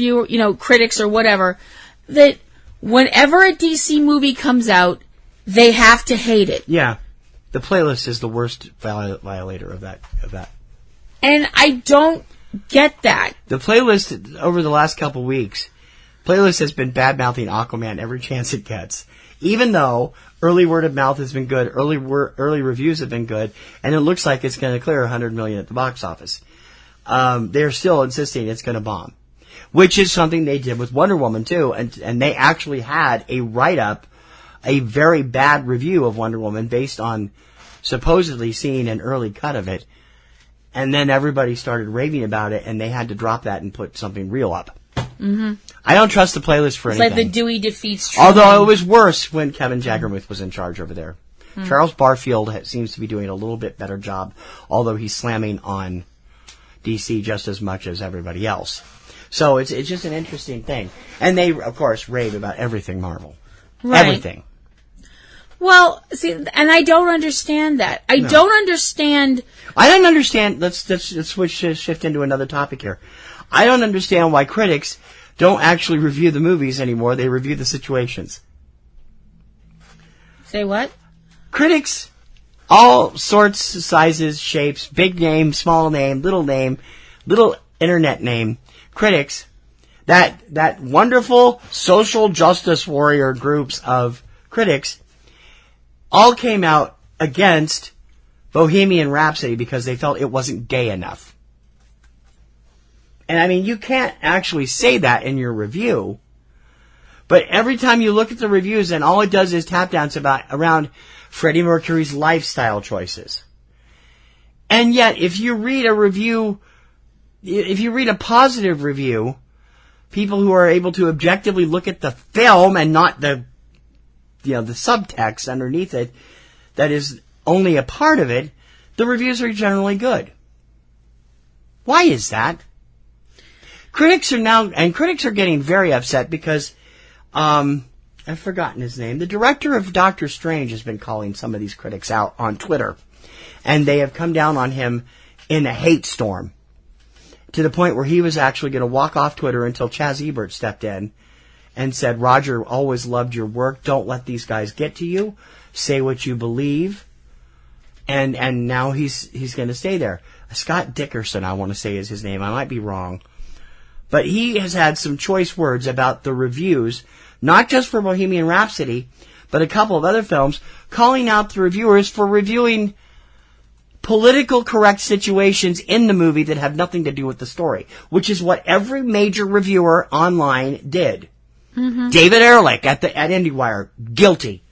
Speaker 5: critics or whatever, that whenever a DC movie comes out, they have to hate it.
Speaker 1: Yeah. The playlist is the worst violator of that.
Speaker 5: And I don't get that.
Speaker 1: The playlist, over the last couple weeks, playlist has been bad-mouthing Aquaman every chance it gets. Even though early word of mouth has been good, early reviews have been good, and it looks like it's going to clear $100 million at the box office. They're still insisting it's going to bomb. Which is something they did with Wonder Woman, too. And they actually had a write-up, a very bad review of Wonder Woman based on supposedly seeing an early cut of it. And then everybody started raving about it, and they had to drop that and put something real up. Mm-hmm. I don't trust the playlist for anything.
Speaker 5: It's like the Dewey defeats Truman.
Speaker 1: Although it was worse when Kevin Jaggermuth was in charge over there. Charles Barfield seems to be doing a little bit better job, although he's slamming on DC just as much as everybody else. So it's just an interesting thing. And they, of course, rave about everything Marvel. Right. Everything.
Speaker 5: Well, see, and I don't understand that. I don't understand...
Speaker 1: Let's shift into another topic here. I don't understand why critics don't actually review the movies anymore. They review the situations.
Speaker 5: Say what?
Speaker 1: Critics, all sorts, sizes, shapes, big name, small name, little internet name, critics, that wonderful social justice warrior groups of critics all came out against Bohemian Rhapsody because they felt it wasn't gay enough. And I mean, you can't actually say that in your review, but every time you look at the reviews, and all it does is tap dance around Freddie Mercury's lifestyle choices. And yet, if you read a positive review, people who are able to objectively look at the film and not the subtext underneath it, that is only a part of it, the reviews are generally good. Why is that? Critics are getting very upset because, I've forgotten his name. The director of Doctor Strange has been calling some of these critics out on Twitter. And they have come down on him in a hate storm. To the point where he was actually going to walk off Twitter until Chaz Ebert stepped in and said, Roger, always loved your work. Don't let these guys get to you. Say what you believe. And now he's going to stay there. Scott Dickerson, I want to say is his name. I might be wrong. But he has had some choice words about the reviews, not just for Bohemian Rhapsody, but a couple of other films, calling out the reviewers for reviewing political correct situations in the movie that have nothing to do with the story, which is what every major reviewer online did. Mm-hmm. David Ehrlich at IndieWire, guilty.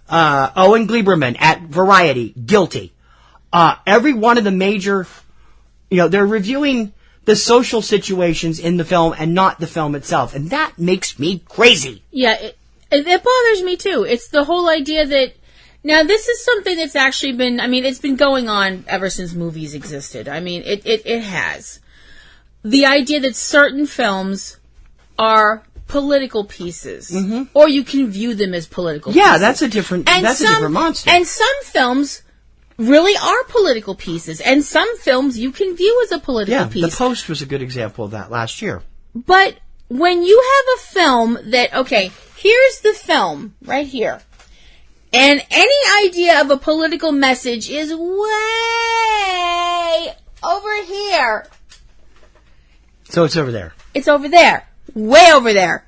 Speaker 1: Owen Gleiberman at Variety, guilty. Every one of the major, they're reviewing the social situations in the film and not the film itself. And that makes me crazy.
Speaker 5: Yeah, it bothers me too. It's the whole idea that, now this is something that's actually been, it's been going on ever since movies existed. It has. The idea that certain films are political pieces. Mm-hmm. Or you can view them as political pieces.
Speaker 1: Yeah, that's a different monster.
Speaker 5: And some films really are political pieces, and some films you can view as a political piece.
Speaker 1: The Post was a good example of that last year.
Speaker 5: But when you have a film that, okay, here's the film right here, and any idea of a political message is way over here.
Speaker 1: So it's over there.
Speaker 5: It's over there. Way over there.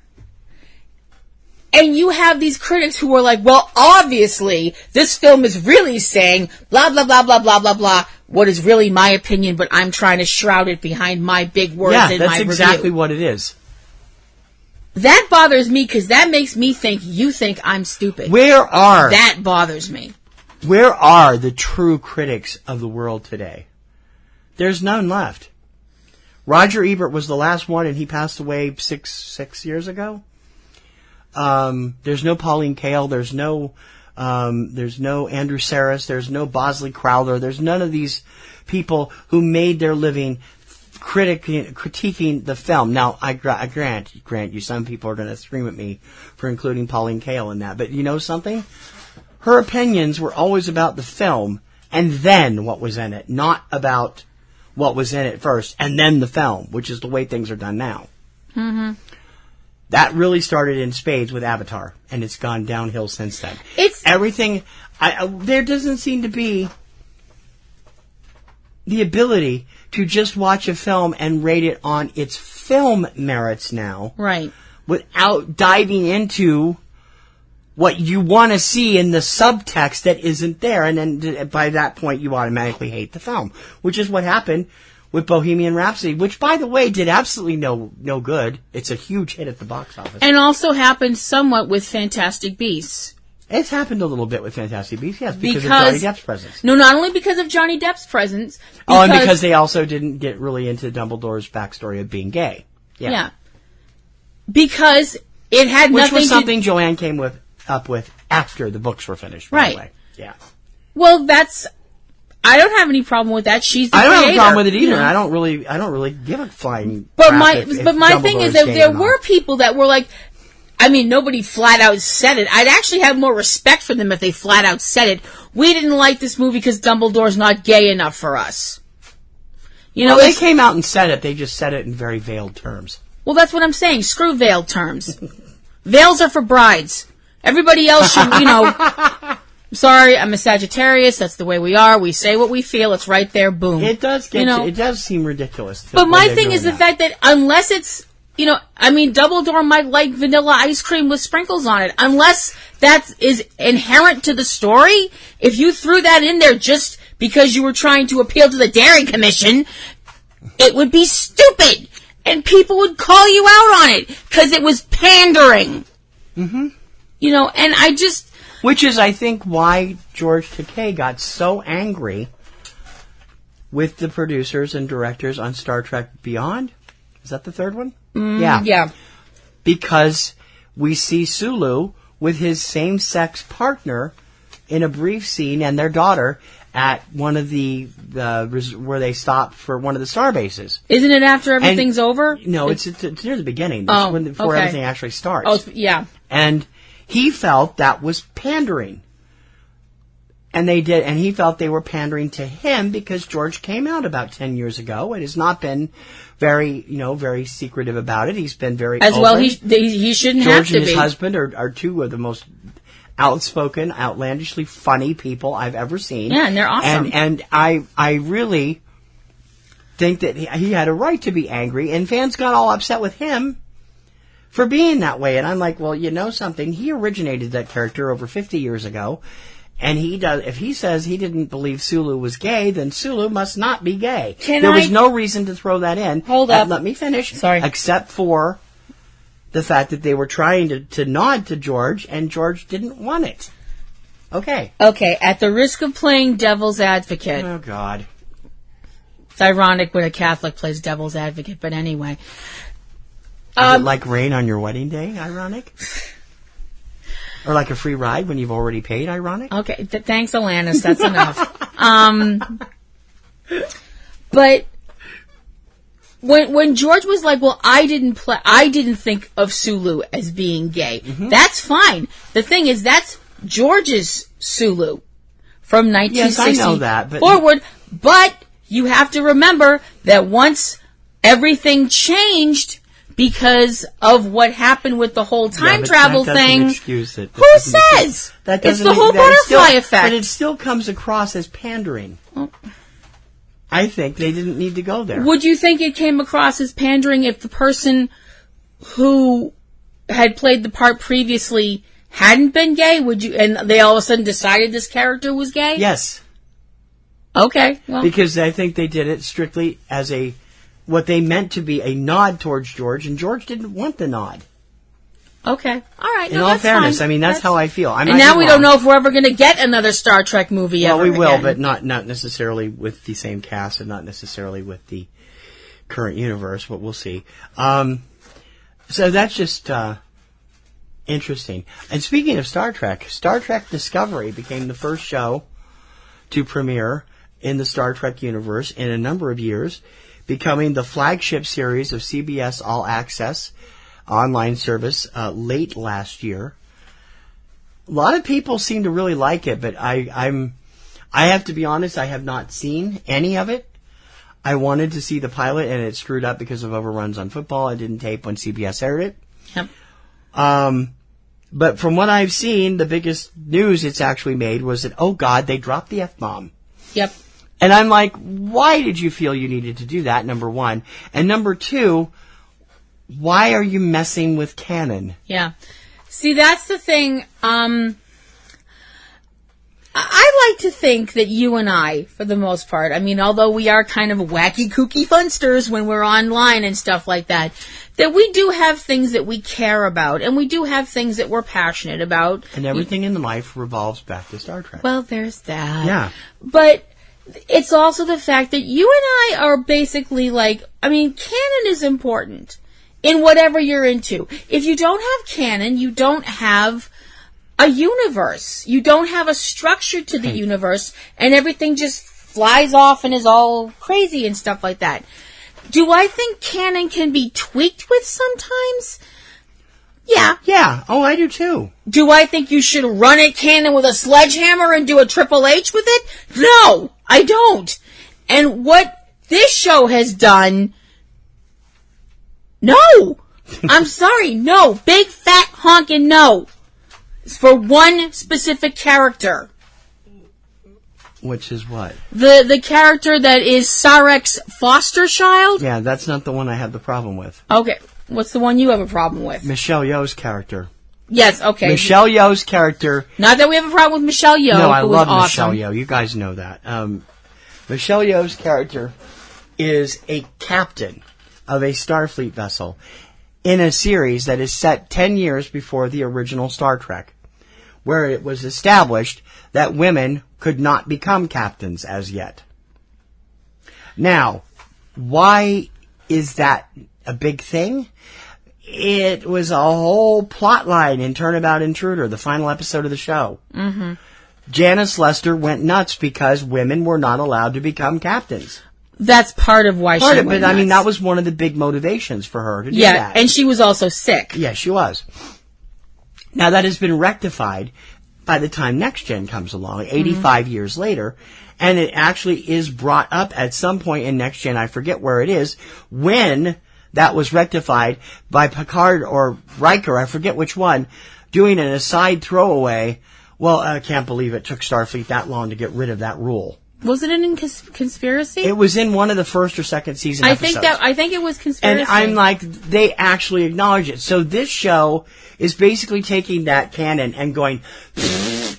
Speaker 5: And you have these critics who are like, well, obviously, this film is really saying blah, blah, blah, blah, blah, blah, blah, what is really my opinion, but I'm trying to shroud it behind my big words in my review. Yeah, that's
Speaker 1: exactly what it is.
Speaker 5: That bothers me because that makes me think you think I'm stupid.
Speaker 1: That
Speaker 5: bothers me.
Speaker 1: Where are the true critics of the world today? There's none left. Roger Ebert was the last one, and he passed away six years ago. There's no Pauline Kael. There's no Andrew Sarris. There's no Bosley Crowther. There's none of these people who made their living critiquing the film. Now, I grant you, some people are going to scream at me for including Pauline Kael in that. But you know something? Her opinions were always about the film and then what was in it, not about what was in it first and then the film, which is the way things are done now.
Speaker 5: Mm-hmm.
Speaker 1: That really started in spades with Avatar, and it's gone downhill since then.
Speaker 5: It's
Speaker 1: everything. There doesn't seem to be the ability to just watch a film and rate it on its film merits now,
Speaker 5: right?
Speaker 1: Without diving into what you want to see in the subtext that isn't there, and then by that point you automatically hate the film, which is what happened with Bohemian Rhapsody, which, by the way, did absolutely no good. It's a huge hit at the box office.
Speaker 5: And also happened somewhat with Fantastic Beasts.
Speaker 1: It's happened a little bit with Fantastic Beasts, yes, because of Johnny Depp's presence.
Speaker 5: No, not only because of Johnny Depp's presence.
Speaker 1: And because they also didn't get really into Dumbledore's backstory of being gay. Yeah. Because it had Which
Speaker 5: nothing
Speaker 1: was something Joanne came up with after the books were finished, by the way. Yeah.
Speaker 5: Well, I don't have any problem with that. She's the creator.
Speaker 1: I don't have a problem with it either. You know? I don't really give a flying
Speaker 5: But
Speaker 1: crap
Speaker 5: my
Speaker 1: if
Speaker 5: thing is
Speaker 1: Dumbledore
Speaker 5: that there
Speaker 1: gay
Speaker 5: were people that were like, I mean, nobody flat out said it. I'd actually have more respect for them if they flat out said it. We didn't like this movie because Dumbledore's not gay enough for us. You know,
Speaker 1: they came out and said it. They just said it in very veiled terms.
Speaker 5: Well, that's what I'm saying. Screw veiled terms. Veils are for brides. Everybody else should, sorry, I'm a Sagittarius. That's the way we are. We say what we feel. It's right there. Boom.
Speaker 1: It does it does seem ridiculous.
Speaker 5: But my thing is the fact that unless it's, Dumbledore might like vanilla ice cream with sprinkles on it. Unless that is inherent to the story. If you threw that in there just because you were trying to appeal to the Dairy Commission, it would be stupid. And people would call you out on it because it was pandering. Mm-hmm. And I just...
Speaker 1: Which is, I think, why George Takei got so angry with the producers and directors on Star Trek Beyond. Is that the third one?
Speaker 5: Yeah.
Speaker 1: Because we see Sulu with his same-sex partner in a brief scene and their daughter at one of the where they stop for one of the star bases.
Speaker 5: Isn't it after everything's over?
Speaker 1: No, it's near the beginning. Before everything actually starts.
Speaker 5: Oh, yeah.
Speaker 1: And he felt that was pandering. And they did, and he felt they were pandering to him because George came out about 10 years ago and has not been very secretive about it. He's been very
Speaker 5: as
Speaker 1: open.
Speaker 5: Well. He shouldn't
Speaker 1: George
Speaker 5: have to be.
Speaker 1: George and his husband are two of the most outspoken, outlandishly funny people I've ever seen.
Speaker 5: Yeah, and they're awesome.
Speaker 1: And I really think that he had a right to be angry, and fans got all upset with him for being that way. And I'm like, well, you know something? He originated that character over 50 years ago. And if he says he didn't believe Sulu was gay, then Sulu must not be gay. There was no reason to throw that in.
Speaker 5: Hold up.
Speaker 1: Let me finish.
Speaker 5: Sorry.
Speaker 1: Except for the fact that they were trying to nod to George, and George didn't want it. Okay.
Speaker 5: Okay, at the risk of playing devil's advocate.
Speaker 1: Oh, God.
Speaker 5: It's ironic when a Catholic plays devil's advocate, but anyway.
Speaker 1: Is it like rain on your wedding day, ironic? Or like a free ride when you've already paid, ironic?
Speaker 5: Okay, thanks, Alanis. That's enough. But when George was like, well, I didn't think of Sulu as being gay. Mm-hmm. That's fine. The thing is, that's George's Sulu from 1960
Speaker 1: yes, I know that,
Speaker 5: forward. But you have to remember that once everything changed because of what happened with the whole time travel thing.
Speaker 1: Excuse it.
Speaker 5: Who says? It's the whole butterfly effect.
Speaker 1: But it still comes across as pandering. Well, I think they didn't need to go there.
Speaker 5: Would you think it came across as pandering if the person who had played the part previously hadn't been gay? Would you? And they all of a sudden decided this character was gay?
Speaker 1: Yes.
Speaker 5: Okay. Well.
Speaker 1: Because I think they did it strictly as what they meant to be a nod towards George, and George didn't want the nod.
Speaker 5: Okay. All right.
Speaker 1: In all fairness,
Speaker 5: fine.
Speaker 1: I mean, that's how I feel.
Speaker 5: And now we don't know if we're ever going to get another Star Trek movie ever
Speaker 1: we will,
Speaker 5: again.
Speaker 1: but not necessarily with the same cast and not necessarily with the current universe, but we'll see. So that's just interesting. And speaking of Star Trek Discovery became the first show to premiere in the Star Trek universe in a number of years, becoming the flagship series of CBS All Access online service late last year. A lot of people seem to really like it, but I have to be honest, I have not seen any of it. I wanted to see the pilot, and it screwed up because of overruns on football. I didn't tape when CBS aired it.
Speaker 5: Yep.
Speaker 1: But from what I've seen, the biggest news it's actually made was that, oh God, they dropped the F-bomb.
Speaker 5: Yep.
Speaker 1: And I'm like, why did you feel you needed to do that, number one? And number two, why are you messing with canon?
Speaker 5: Yeah. See, that's the thing. I like to think that you and I, for the most part, I mean, although we are kind of wacky, kooky funsters when we're online and stuff like that, that we do have things that we care about, and we do have things that we're passionate about.
Speaker 1: And everything in life revolves back to Star Trek.
Speaker 5: Well, there's that.
Speaker 1: Yeah.
Speaker 5: But it's also the fact that you and I are basically like, I mean, canon is important in whatever you're into. If you don't have canon, you don't have a universe. You don't have a structure to the universe, and everything just flies off and is all crazy and stuff like that. Do I think canon can be tweaked with sometimes? Yeah.
Speaker 1: Yeah. Oh, I do too.
Speaker 5: Do I think you should run at canon with a sledgehammer and do a Triple H with it? No, I don't. And what this show has done, no. I'm sorry, no. Big fat honkin' no. It's for one specific character.
Speaker 1: Which is what?
Speaker 5: The character that is Sarek's foster child?
Speaker 1: Yeah, that's not the one I have the problem with.
Speaker 5: Okay. What's the one you have a problem with?
Speaker 1: Michelle Yeoh's character.
Speaker 5: Yes, okay.
Speaker 1: Michelle Yeoh's character.
Speaker 5: Not that we have a problem with Michelle Yeoh.
Speaker 1: No, I
Speaker 5: who
Speaker 1: love
Speaker 5: was
Speaker 1: Michelle
Speaker 5: awesome.
Speaker 1: Yeoh. You guys know that. Michelle Yeoh's character is a captain of a Starfleet vessel in a series that is set 10 years before the original Star Trek, where it was established that women could not become captains as yet. Now, why is that a big thing? It was a whole plot line in Turnabout Intruder, the final episode of the show.
Speaker 5: Mm-hmm.
Speaker 1: Janice Lester went nuts because women were not allowed to become captains.
Speaker 5: That's part of why she went nuts.
Speaker 1: But I mean, that was one of the big motivations for her to do that.
Speaker 5: Yeah, and she was also sick.
Speaker 1: Yeah, she was. Now, that has been rectified by the time Next Gen comes along, 85 years later, and it actually is brought up at some point in Next Gen, I forget where it is, when that was rectified by Picard or Riker, I forget which one, doing an aside throwaway. Well, I can't believe it took Starfleet that long to get rid of that rule.
Speaker 5: Was it an conspiracy?
Speaker 1: It was in one of the first or second season episodes.
Speaker 5: I think it was conspiracy.
Speaker 1: And I'm like, they actually acknowledge it. So this show is basically taking that canon and going,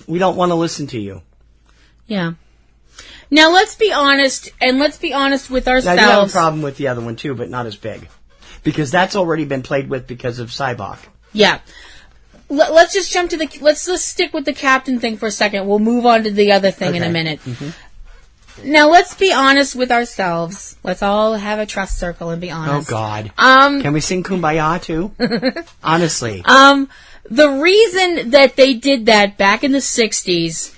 Speaker 1: we don't want to listen to you.
Speaker 5: Yeah. Now let's be honest, and let's be honest with ourselves.
Speaker 1: I do have a problem with the other one too, but not as big. Because that's already been played with because of Cybok.
Speaker 5: Yeah. Let's just jump to let's stick with the captain thing for a second. We'll move on to the other thing in a minute. Mm-hmm. Now, let's be honest with ourselves. Let's all have a trust circle and be honest.
Speaker 1: Oh, God. Can we sing Kumbaya, too? Honestly.
Speaker 5: The reason that they did that back in the 60s,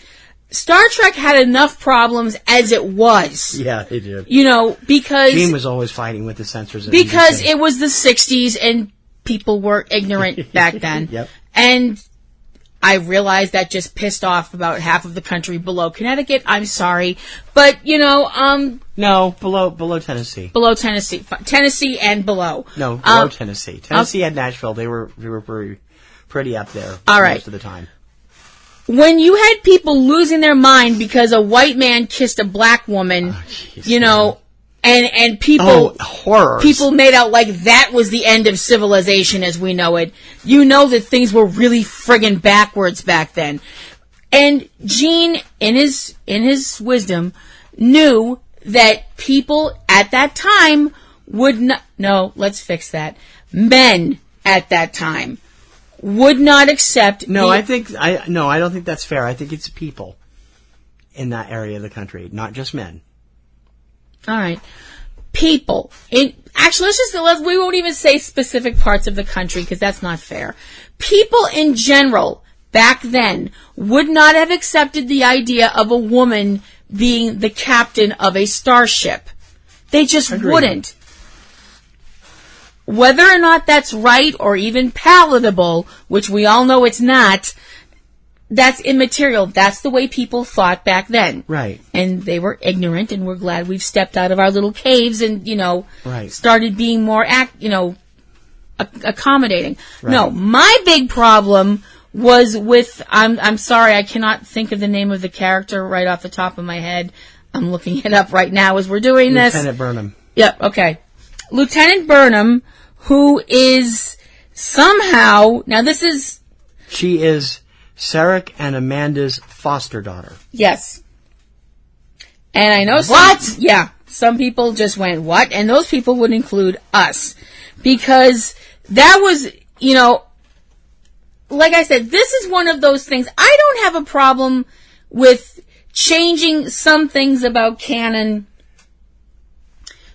Speaker 5: Star Trek had enough problems as it was.
Speaker 1: Yeah, they did.
Speaker 5: You know, because...
Speaker 1: Gene was always fighting with the censors.
Speaker 5: Because it was the 60s and people were ignorant back then.
Speaker 1: Yep.
Speaker 5: And I realized that just pissed off about half of the country below Connecticut. I'm sorry. But, you know,
Speaker 1: No, below Tennessee.
Speaker 5: Below Tennessee. Tennessee and below.
Speaker 1: No, below Tennessee. Tennessee had Nashville. They were pretty up there most of the time.
Speaker 5: When you had people losing their mind because a white man kissed a black woman, you know, and people...
Speaker 1: horrors.
Speaker 5: People made out like that was the end of civilization as we know it. You know that things were really friggin' backwards back then. And Gene, in his wisdom, knew that people at that time would not... No, let's fix that. Men at that time would not accept.
Speaker 1: No, I don't think that's fair. I think it's people in that area of the country, not just men.
Speaker 5: All right. People. Actually, we won't even say specific parts of the country because that's not fair. People in general, back then, would not have accepted the idea of a woman being the captain of a starship. They just wouldn't. Whether or not that's right or even palatable, which we all know it's not, that's immaterial. That's the way people thought back then.
Speaker 1: Right.
Speaker 5: And they were ignorant, and we're glad we've stepped out of our little caves and, started being more, accommodating. Right. No, my big problem was with, I'm sorry, I cannot think of the name of the character right off the top of my head. I'm looking it up right now as we're doing this.
Speaker 1: Lieutenant Burnham.
Speaker 5: Yep, okay. Lieutenant Burnham, who is somehow, she
Speaker 1: is Sarek and Amanda's foster daughter.
Speaker 5: Yes. And I know some people just went, what? And those people would include us. Because that was, like I said, this is one of those things. I don't have a problem with changing some things about canon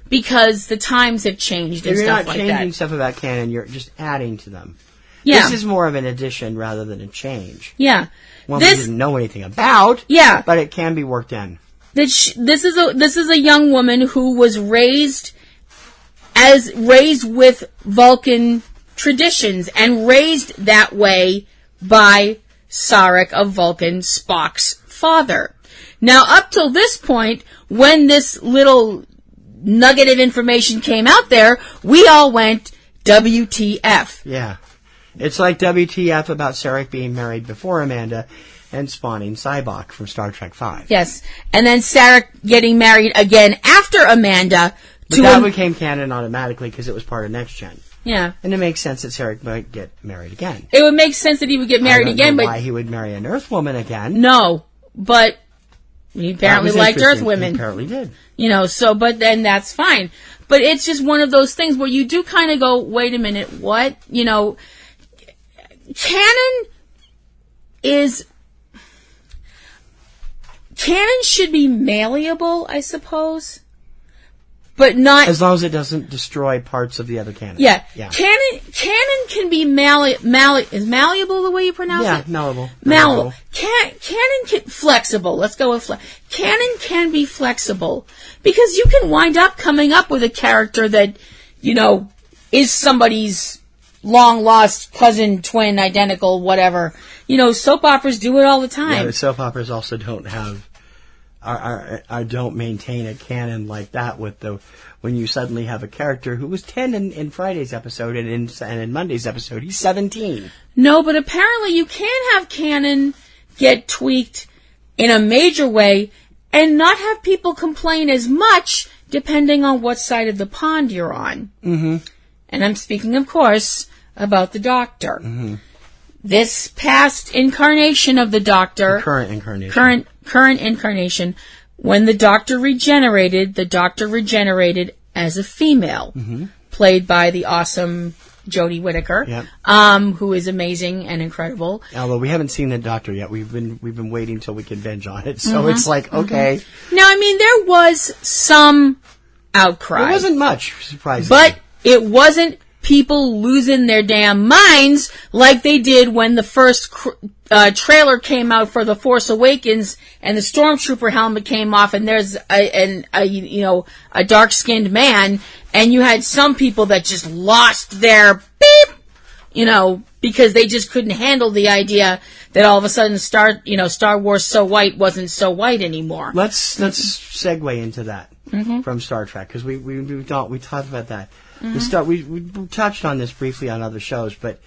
Speaker 5: because the times have changed and stuff like that.
Speaker 1: You're not changing stuff about canon, you're just adding to them.
Speaker 5: Yeah.
Speaker 1: This is more of an addition rather than a change.
Speaker 5: Yeah.
Speaker 1: One we didn't know anything about.
Speaker 5: Yeah.
Speaker 1: But it can be worked in.
Speaker 5: This is a young woman who was raised with Vulcan traditions and raised that way by Sarek of Vulcan, Spock's father. Now, up till this point, when this little nugget of information came out there, we all went, WTF.
Speaker 1: Yeah. It's like WTF about Sarek being married before Amanda and spawning Cybok from Star Trek V.
Speaker 5: Yes. And then Sarek getting married again after Amanda.
Speaker 1: But that became canon automatically because it was part of Next Gen.
Speaker 5: Yeah.
Speaker 1: And it makes sense that Sarek might get married again.
Speaker 5: It would make sense that he would get married again,
Speaker 1: but
Speaker 5: why
Speaker 1: he would marry an Earth woman again.
Speaker 5: No, but he apparently liked Earth women.
Speaker 1: He apparently did.
Speaker 5: But then that's fine. But it's just one of those things where you do kind of go, wait a minute, what? Canon should be malleable, I suppose. But not...
Speaker 1: As long as it doesn't destroy parts of the other canon.
Speaker 5: Yeah. Canon can be is malleable the way you pronounce it?
Speaker 1: Yeah, malleable.
Speaker 5: Malleable. Canon can... Flexible. Let's go with canon can be flexible. Because you can wind up coming up with a character that, is somebody's long-lost cousin, twin, identical, whatever. Soap operas do it all the time.
Speaker 1: Yeah, but soap operas also don't have... don't maintain a canon like that when you suddenly have a character who was 10 in Friday's episode and in Monday's episode he's 17.
Speaker 5: No, but apparently you can have canon get tweaked in a major way and not have people complain as much depending on what side of the pond you're on.
Speaker 1: Mm-hmm.
Speaker 5: And I'm speaking, of course, about the Doctor.
Speaker 1: Mm-hmm.
Speaker 5: This past incarnation of the Doctor...
Speaker 1: The current incarnation.
Speaker 5: Current incarnation, when the Doctor regenerated as a female, played by the awesome Jodie Whittaker, who is amazing and incredible.
Speaker 1: Although we haven't seen the Doctor yet, we've been waiting till we can binge on it, so it's like okay.
Speaker 5: Now, there was some outcry.
Speaker 1: It wasn't much, surprisingly,
Speaker 5: but it wasn't people losing their damn minds like they did when the first trailer came out for The Force Awakens and the Stormtrooper helmet came off and there's a dark-skinned man, and you had some people that just lost their beep, because they just couldn't handle the idea that all of a sudden Star Wars So White wasn't so white anymore.
Speaker 1: Let's segue into that from Star Trek, because we talked about that. We touched on this briefly on other shows, but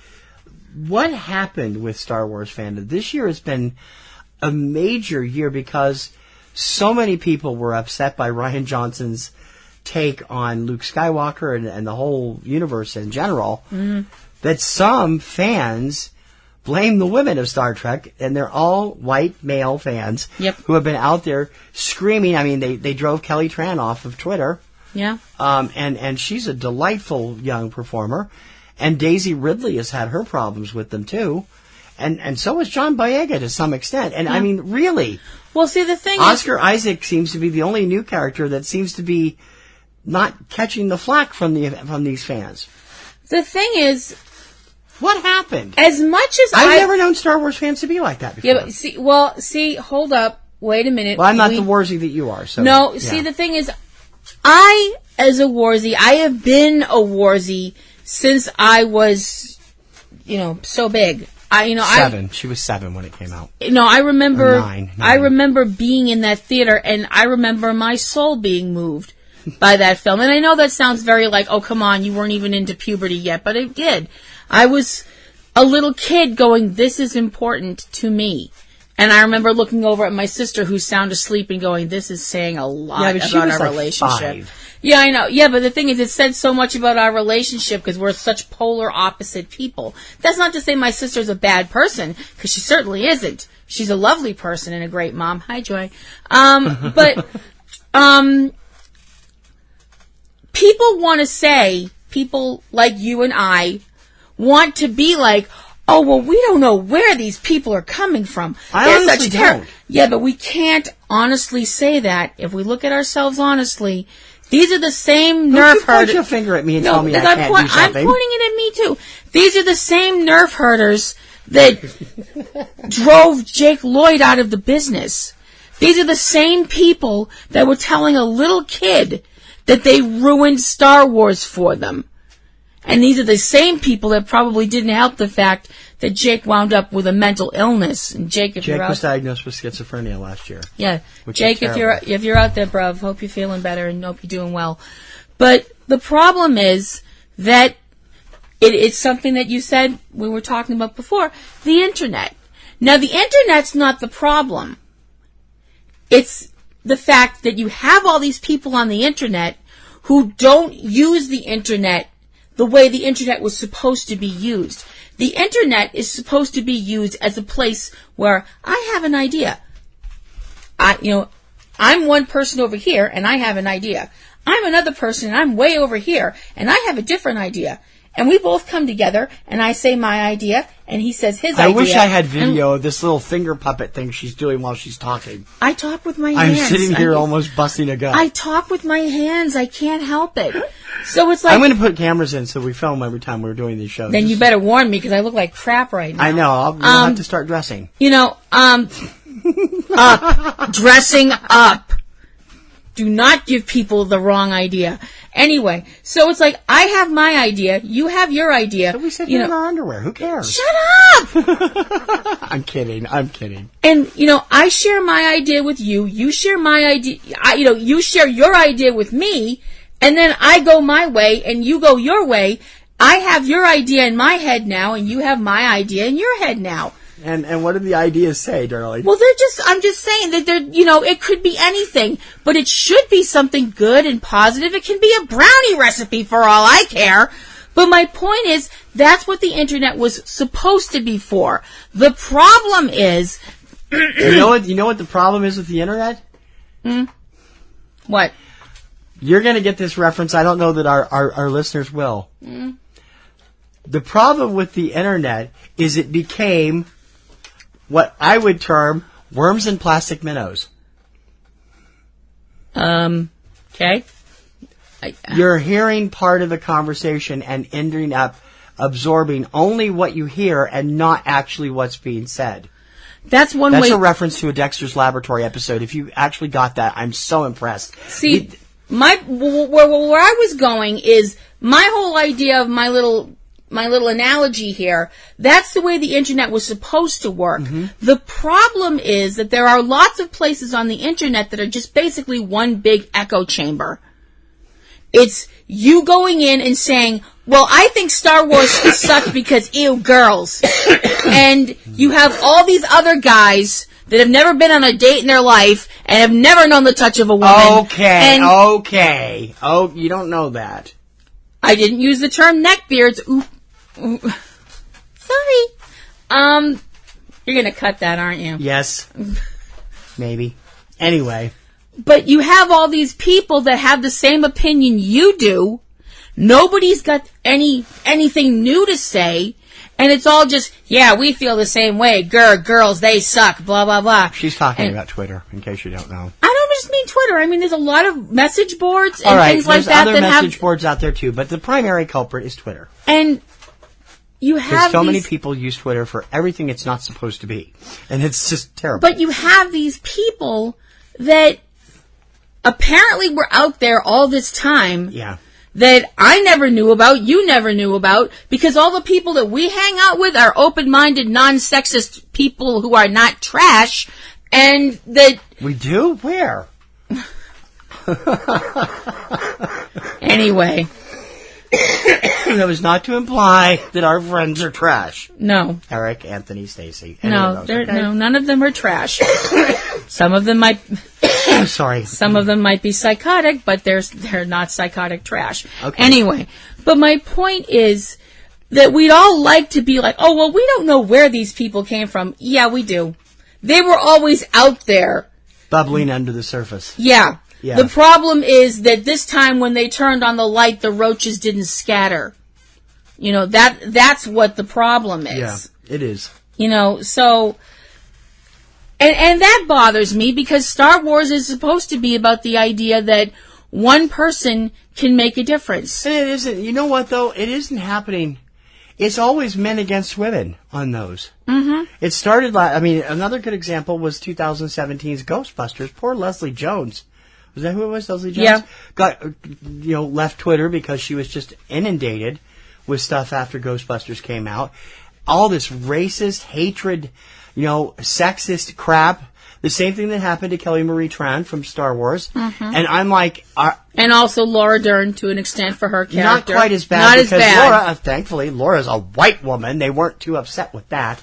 Speaker 1: what happened with Star Wars fandom? This year has been a major year because so many people were upset by Rian Johnson's take on Luke Skywalker and the whole universe in general, that some fans blame the women of Star Trek, and they're all white male fans who have been out there screaming. They drove Kelly Tran off of Twitter.
Speaker 5: Yeah.
Speaker 1: And she's a delightful young performer. And Daisy Ridley has had her problems with them, too. And so has John Boyega to some extent. And, I mean, really.
Speaker 5: Well, see, the thing
Speaker 1: Oscar Isaac seems to be the only new character that seems to be not catching the flack from these fans.
Speaker 5: The thing is...
Speaker 1: What happened?
Speaker 5: As much as
Speaker 1: I've never known Star Wars fans to be like that before.
Speaker 5: Yeah, but see, hold up. Wait a minute.
Speaker 1: Well, I'm not the Warzy that you are. So
Speaker 5: no, see, the thing is, as a Warzy, I have been a Warzy since I was, so big.
Speaker 1: 7. She was 7 when it came out.
Speaker 5: I remember.
Speaker 1: Or 9.
Speaker 5: I remember being in that theater, and I remember my soul being moved by that film. And I know that sounds very like, oh, come on, you weren't even into puberty yet, but it did. I was a little kid going, this is important to me. And I remember looking over at my sister who's sound asleep and going, this is saying a lot about our relationship.
Speaker 1: 5.
Speaker 5: Yeah, I know. Yeah, but the thing is, it said so much about our relationship because we're such polar opposite people. That's not to say my sister's a bad person, because she certainly isn't. She's a lovely person and a great mom. Hi, Joy. But people want to say, people like you and I want to be like, oh, well, we don't know where these people are coming from.
Speaker 1: I honestly don't.
Speaker 5: Yeah, but we can't honestly say that. If we look at ourselves honestly, these are the same nerf herders.
Speaker 1: Point your finger at me and tell me I can't do something.
Speaker 5: I'm pointing it at me, too. These are the same nerf herders that drove Jake Lloyd out of the business. These are the same people that were telling a little kid that they ruined Star Wars for them. And these are the same people that probably didn't help the fact that Jake wound up with a mental illness. And Jake
Speaker 1: was diagnosed with schizophrenia last year.
Speaker 5: Yeah, Jake, if you're out there, bruv, hope you're feeling better and hope you're doing well. But the problem is that it's something that you said we were talking about before, the internet. Now, the internet's not the problem. It's the fact that you have all these people on the internet who don't use the internet the way the internet was supposed to be used. The internet is supposed to be used as a place where I have an idea. I'm one person over here and I have an idea. I'm another person and I'm way over here and I have a different idea. And we both come together and I say my idea and he says his idea.
Speaker 1: I wish I had video of this little finger puppet thing she's doing while she's talking.
Speaker 5: I talk with my hands.
Speaker 1: I'm sitting here almost busting a gut.
Speaker 5: I talk with my hands. I can't help it. So it's like...
Speaker 1: I'm going to put cameras in so we film every time we're doing these shows.
Speaker 5: Then you better warn me because I look like crap right now.
Speaker 1: I know. You'll have to start dressing.
Speaker 5: Dressing up. Do not give people the wrong idea. Anyway, so it's like, I have my idea, you have your idea.
Speaker 1: So we sit here in our underwear. Who cares?
Speaker 5: Shut up!
Speaker 1: I'm kidding.
Speaker 5: And, I share my idea with you. You share my idea. You share your idea with me. And then I go my way and you go your way. I have your idea in my head now and you have my idea in your head now.
Speaker 1: And what do the ideas say, darling?
Speaker 5: Well, I'm just saying that it could be anything, but it should be something good and positive. It can be a brownie recipe for all I care. But my point is, that's what the internet was supposed to be for. The problem is...
Speaker 1: You know what the problem is with the internet?
Speaker 5: What?
Speaker 1: You're going to get this reference. I don't know that our listeners will. The problem with the internet is it became what I would term worms and plastic minnows.
Speaker 5: Okay.
Speaker 1: You're hearing part of the conversation and ending up absorbing only what you hear and not actually what's being said.
Speaker 5: That's one way.
Speaker 1: That's a reference to a Dexter's Laboratory episode. If you actually got that, I'm so impressed.
Speaker 5: See, where I was going is my whole idea of my little analogy here, that's the way the internet was supposed to work. The problem is that there are lots of places on the internet that are just basically one big echo chamber. It's you going in and saying, well, I think Star Wars sucked because, ew, girls. And you have all these other guys that have never been on a date in their life and have never known the touch of a woman.
Speaker 1: Okay. Oh, you don't know that.
Speaker 5: I didn't use the term neckbeards. Ooh. Sorry. You're going to cut that, aren't you?
Speaker 1: Yes. Maybe. Anyway.
Speaker 5: But you have all these people that have the same opinion you do, Nobody's got anything new to say. And it's all just, yeah, we feel the same way. Girls, they suck, blah, blah, blah.
Speaker 1: She's talking about Twitter, in case you don't know.
Speaker 5: I don't just mean Twitter. I mean, there's a lot of message boards and things
Speaker 1: there's
Speaker 5: like that.
Speaker 1: Other message boards out there, too. But the primary culprit is Twitter.
Speaker 5: And you have
Speaker 1: so many people use Twitter for everything it's not supposed to be. And it's just terrible.
Speaker 5: But you have these people that apparently were out there all this time.
Speaker 1: Yeah.
Speaker 5: That I never knew about, you never knew about, because all the people that we hang out with are open-minded, non-sexist people who are not trash, and that...
Speaker 1: We do? Where?
Speaker 5: Anyway.
Speaker 1: That was not to imply that our friends are trash.
Speaker 5: No.
Speaker 1: Eric, Anthony, Stacy.
Speaker 5: No, none of them are trash. Some of them might...
Speaker 1: Sorry.
Speaker 5: Some of them might be psychotic, but they're not psychotic trash.
Speaker 1: Okay.
Speaker 5: Anyway, but my point is that we'd all like to be like, oh, well, we don't know where these people came from. Yeah, we do. They were always out there.
Speaker 1: Bubbling under the surface.
Speaker 5: Yeah.
Speaker 1: Yeah.
Speaker 5: The problem is that this time when they turned on the light, the roaches didn't scatter. You know, that's what the problem is.
Speaker 1: Yeah, it is.
Speaker 5: You know, so... And that bothers me because Star Wars is supposed to be about the idea that one person can make a difference.
Speaker 1: And it isn't. You know what, though? It isn't happening. It's always men against women on those. Mm-hmm. It started, another good example was 2017's Ghostbusters. Poor Leslie Jones. Was that who it was, Leslie Jones?
Speaker 5: Yeah.
Speaker 1: Got, left Twitter because she was just inundated with stuff after Ghostbusters came out. All this racist hatred, sexist crap. The same thing that happened to Kelly Marie Tran from Star Wars. Mm-hmm. And I'm like...
Speaker 5: and also Laura Dern to an extent for her character.
Speaker 1: Not quite as bad.
Speaker 5: Not
Speaker 1: because
Speaker 5: as bad.
Speaker 1: Laura, thankfully, Laura's a white woman. They weren't too upset with that.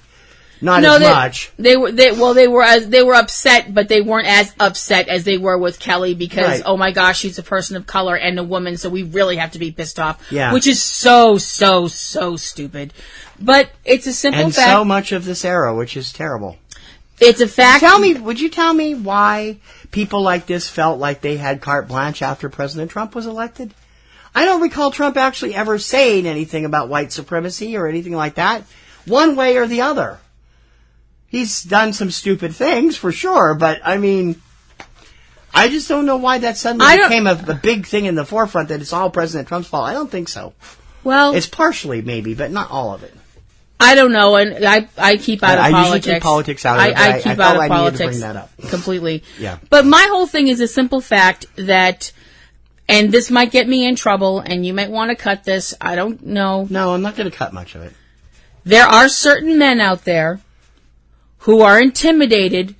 Speaker 1: Not as much.
Speaker 5: They were upset, but they weren't as upset as they were with Kelly because,
Speaker 1: right.
Speaker 5: Oh my gosh, she's a person of color and a woman, so we really have to be pissed off.
Speaker 1: Yeah.
Speaker 5: Which is so stupid. But it's a simple fact.
Speaker 1: And so much of this era, which is terrible.
Speaker 5: It's a fact.
Speaker 1: Would you tell me why people like this felt like they had carte blanche after President Trump was elected? I don't recall Trump actually ever saying anything about white supremacy or anything like that, one way or the other. He's done some stupid things, for sure, but, I just don't know why that suddenly became a big thing in the forefront, that it's all President Trump's fault. I don't think so.
Speaker 5: Well...
Speaker 1: It's partially, maybe, but not all of it.
Speaker 5: I don't know, and I keep out of politics.
Speaker 1: I usually keep politics out of it,
Speaker 5: I keep out of politics.
Speaker 1: Needed to bring that up.
Speaker 5: Completely.
Speaker 1: Yeah.
Speaker 5: But my whole thing is a simple fact that, and this might get me in trouble, and you might want to cut this, I don't know.
Speaker 1: No, I'm not going to cut much of it.
Speaker 5: There are certain men out there who are intimidated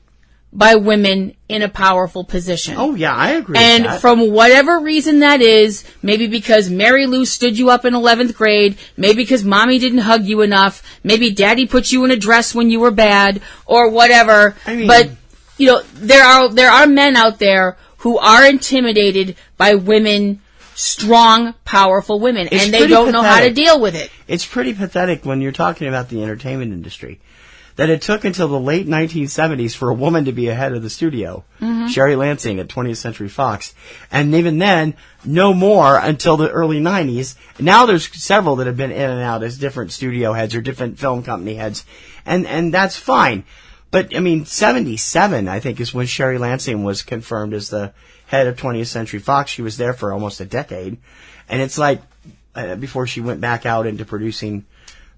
Speaker 5: by women in a powerful position.
Speaker 1: Oh, yeah, I agree
Speaker 5: and
Speaker 1: with that.
Speaker 5: from whatever reason that is, maybe because Mary Lou stood you up in 11th grade, maybe because mommy didn't hug you enough, maybe daddy put you in a dress when you were bad, or whatever. But, there are men out there who are intimidated by women, strong, powerful women, and they don't know how to deal with it.
Speaker 1: It's pretty pathetic when you're talking about the entertainment industry. That it took until the late 1970s for a woman to be ahead of the studio. Mm-hmm. Sherry Lansing at 20th Century Fox. And even then, no more until the early 90s. Now there's several that have been in and out as different studio heads or different film company heads. And that's fine. But, 77, I think, is when Sherry Lansing was confirmed as the head of 20th Century Fox. She was there for almost a decade. And it's like, before she went back out into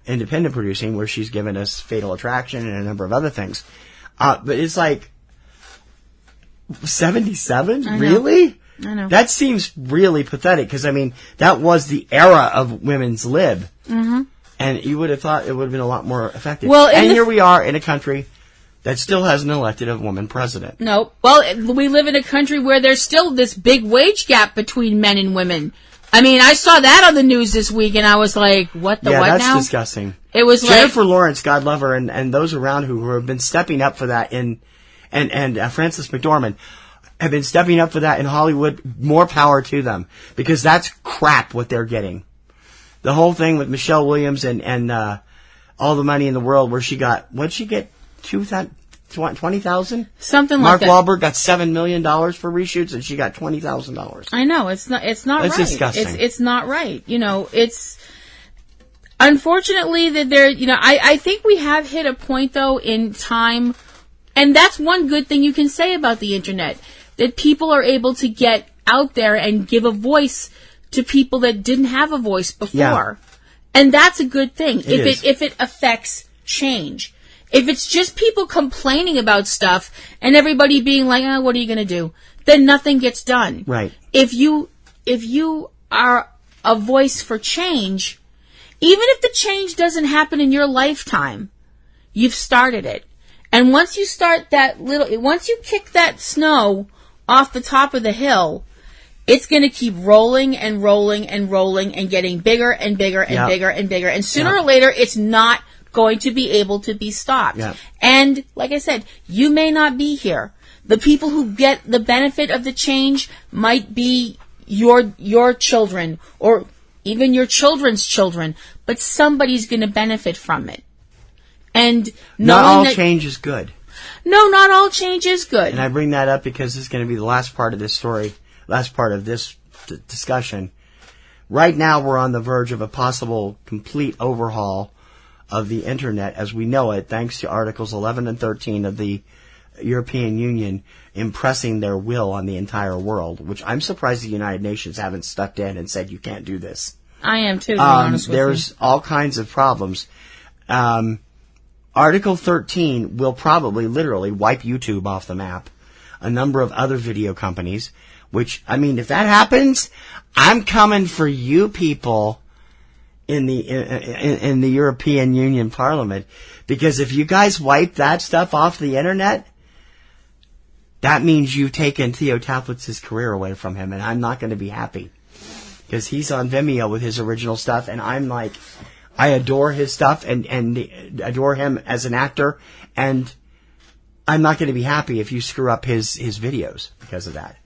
Speaker 1: independent producing, where she's given us Fatal Attraction and a number of other things. But it's like, 77? Really?
Speaker 5: I know.
Speaker 1: That seems really pathetic, because, that was the era of women's lib. Mm-hmm. And you would have thought it would have been a lot more effective.
Speaker 5: Well,
Speaker 1: and here we are in a country that still hasn't elected a woman president.
Speaker 5: No. Well, we live in a country where there's still this big wage gap between men and women. I saw that on the news this week, and I was like, what now?
Speaker 1: Yeah, that's disgusting.
Speaker 5: It was
Speaker 1: Jennifer Lawrence, God love her, and those around who have been stepping up for that and Frances McDormand have been stepping up for that in Hollywood. More power to them, because that's crap what they're getting. The whole thing with Michelle Williams and all the money in the world, where she got, what'd she get? $2,000 $20,000?
Speaker 5: Something
Speaker 1: Mark
Speaker 5: like that.
Speaker 1: Wahlberg got $7 million for reshoots, and she got $20,000.
Speaker 5: I know, it's not
Speaker 1: That's
Speaker 5: right.
Speaker 1: disgusting.
Speaker 5: It's not right. It's unfortunately that there, I think we have hit a point though in time, and that's one good thing you can say about the internet, that people are able to get out there and give a voice to people that didn't have a voice before.
Speaker 1: Yeah.
Speaker 5: And that's a good thing.
Speaker 1: If
Speaker 5: it affects change. If it's just people complaining about stuff and everybody being like, what are you going to do? Then nothing gets done.
Speaker 1: Right.
Speaker 5: If you are a voice for change, even if the change doesn't happen in your lifetime, you've started it. And once you start once you kick that snow off the top of the hill, it's going to keep rolling and rolling and rolling and getting bigger and bigger and bigger and bigger. And sooner or later, it's not going to be able to be stopped.
Speaker 1: Yeah.
Speaker 5: And like I said, you may not be here. The people who get the benefit of the change might be your children or even your children's children, but somebody's going to benefit from it. And
Speaker 1: not all change is good.
Speaker 5: No, not all change is good.
Speaker 1: And I bring that up because this is going to be the last part of this story, last part of this discussion. Right now, we're on the verge of a possible complete overhaul of the internet as we know it, thanks to Articles 11 and 13 of the European Union impressing their will on the entire world, which I'm surprised the United Nations haven't stuck in and said you can't do this.
Speaker 5: I am too, to be honest with you.
Speaker 1: There's all kinds of problems. Article 13 will probably literally wipe YouTube off the map. A number of other video companies, which, if that happens, I'm coming for you people in the European Union Parliament, because if you guys wipe that stuff off the internet, that means you've taken Theo Taplitz's career away from him, and I'm not going to be happy, because he's on Vimeo with his original stuff, and I'm like, I adore his stuff and adore him as an actor, and I'm not going to be happy if you screw up his videos because of that.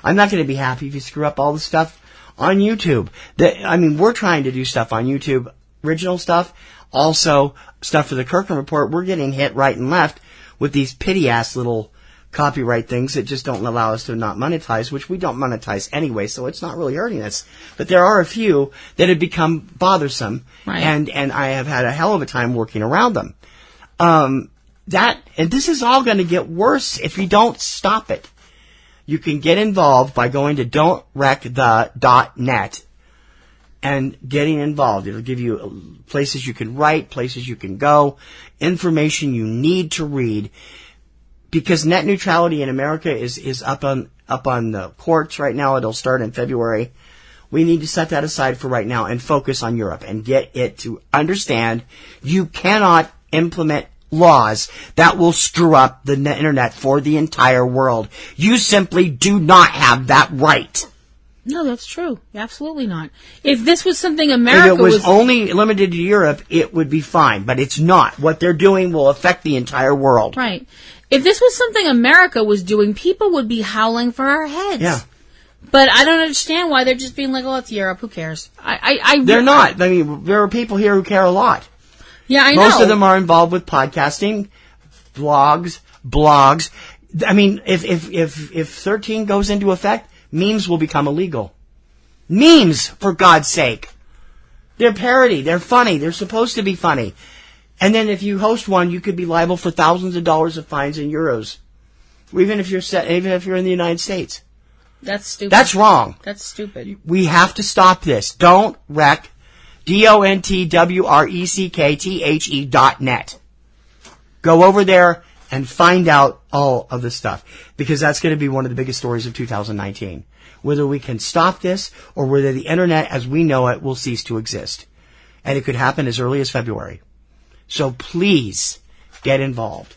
Speaker 1: I'm not going to be happy if you screw up all the stuff on YouTube. We're trying to do stuff on YouTube, original stuff, also stuff for the Kirkham Report. We're getting hit right and left with these pity-ass little copyright things that just don't allow us to not monetize, which we don't monetize anyway, so it's not really hurting us. But there are a few that have become bothersome,
Speaker 5: right.
Speaker 1: and I have had a hell of a time working around them. And this is all going to get worse if you don't stop it. You can get involved by going to don'twreckthe.net and getting involved. It'll give you places you can write, places you can go, information you need to read, because net neutrality in America is up on the courts right now. It'll start in February. We need to set that aside for right now and focus on Europe and get it to understand you cannot implement laws that will screw up the internet for the entire world. You simply do not have that right.
Speaker 5: No, that's true. Absolutely not. If this was something America
Speaker 1: if it was only limited to Europe, it would be fine, but it's not. What they're doing will affect the entire world.
Speaker 5: Right. If this was something America was doing, people would be howling for our heads.
Speaker 1: Yeah.
Speaker 5: But I don't understand why they're just being like, oh, it's Europe, who cares?
Speaker 1: They're not. There are people here who care a lot.
Speaker 5: Yeah, I know.
Speaker 1: Most of them are involved with podcasting, blogs. If 13 goes into effect, memes will become illegal. Memes, for God's sake. They're parody. They're funny. They're supposed to be funny. And then if you host one, you could be liable for thousands of dollars of fines in euros. Even if you're in the United States.
Speaker 5: That's stupid.
Speaker 1: That's wrong.
Speaker 5: That's stupid.
Speaker 1: We have to stop this. Don't wreck DONTWRECKTHE.net. Go over there and find out all of this stuff, because that's going to be one of the biggest stories of 2019. Whether we can stop this or whether the internet as we know it will cease to exist. And it could happen as early as February. So please get involved.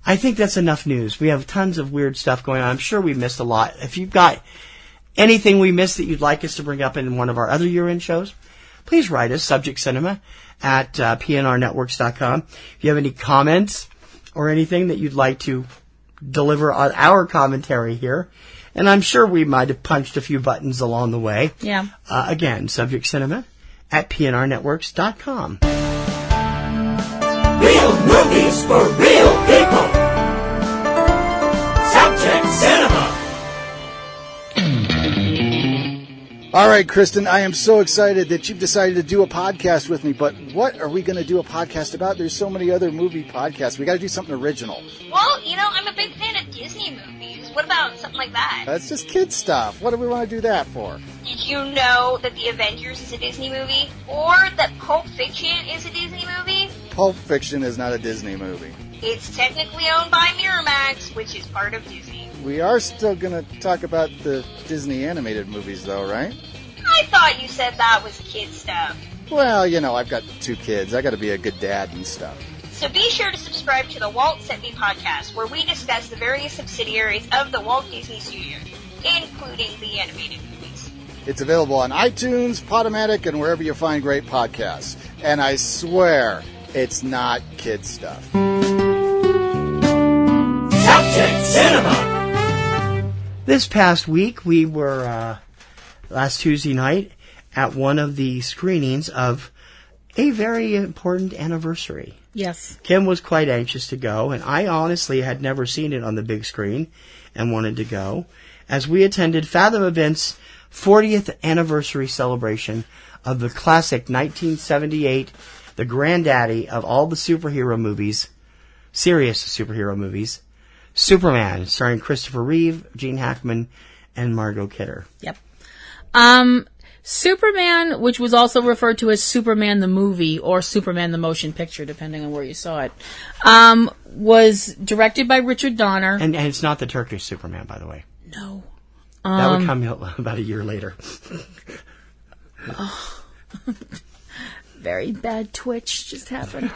Speaker 1: I think that's enough news. We have tons of weird stuff going on. I'm sure we missed a lot. If you've got anything we missed that you'd like us to bring up in one of our other year-end shows, please write us, subjectcinema@PNRNetworks.com. If you have any comments or anything that you'd like to deliver on our commentary here, and I'm sure we might have punched a few buttons along the way.
Speaker 5: Yeah.
Speaker 1: Again, subjectcinema@PNRNetworks.com.
Speaker 2: Real movie
Speaker 6: Movies for real people. Subject Cinema.
Speaker 7: All right, Kristen, I am so excited that you've decided to do a podcast with me, but what are we going to do a podcast about? There's so many other movie podcasts. We got to do something original.
Speaker 8: Well, I'm a big fan of Disney movies. What about something like that?
Speaker 7: That's just kid stuff. What do we want to do that for?
Speaker 8: Did you know that The Avengers is a Disney movie? Or that Pulp Fiction is a Disney movie?
Speaker 7: Pulp Fiction is not a Disney movie.
Speaker 8: It's technically owned by Miramax, which is part of Disney.
Speaker 7: We are still going to talk about the Disney animated movies, though, right?
Speaker 8: I thought you said that was kid stuff.
Speaker 7: Well, I've got 2 kids. I got to be a good dad and stuff.
Speaker 8: So be sure to subscribe to the Walt Sent Me podcast, where we discuss the various subsidiaries of the Walt Disney Studios, including the animated movies.
Speaker 7: It's available on iTunes, Podomatic, and wherever you find great podcasts. And I swear, it's not kid stuff.
Speaker 6: Subject Cinema.
Speaker 1: This past week, we were, last Tuesday night, at one of the screenings of a very important anniversary.
Speaker 5: Yes.
Speaker 1: Kim was quite anxious to go, and I honestly had never seen it on the big screen and wanted to go, as we attended Fathom Events' 40th anniversary celebration of the classic 1978, the granddaddy of all the superhero movies, serious superhero movies, Superman, starring Christopher Reeve, Gene Hackman, and Margot Kidder.
Speaker 5: Yep. Superman, which was also referred to as Superman the movie or Superman the motion picture, depending on where you saw it, was directed by Richard Donner.
Speaker 1: And it's not the Turkish Superman, by the way.
Speaker 5: No.
Speaker 1: That would come out about a year later.
Speaker 5: Very bad twitch just happened.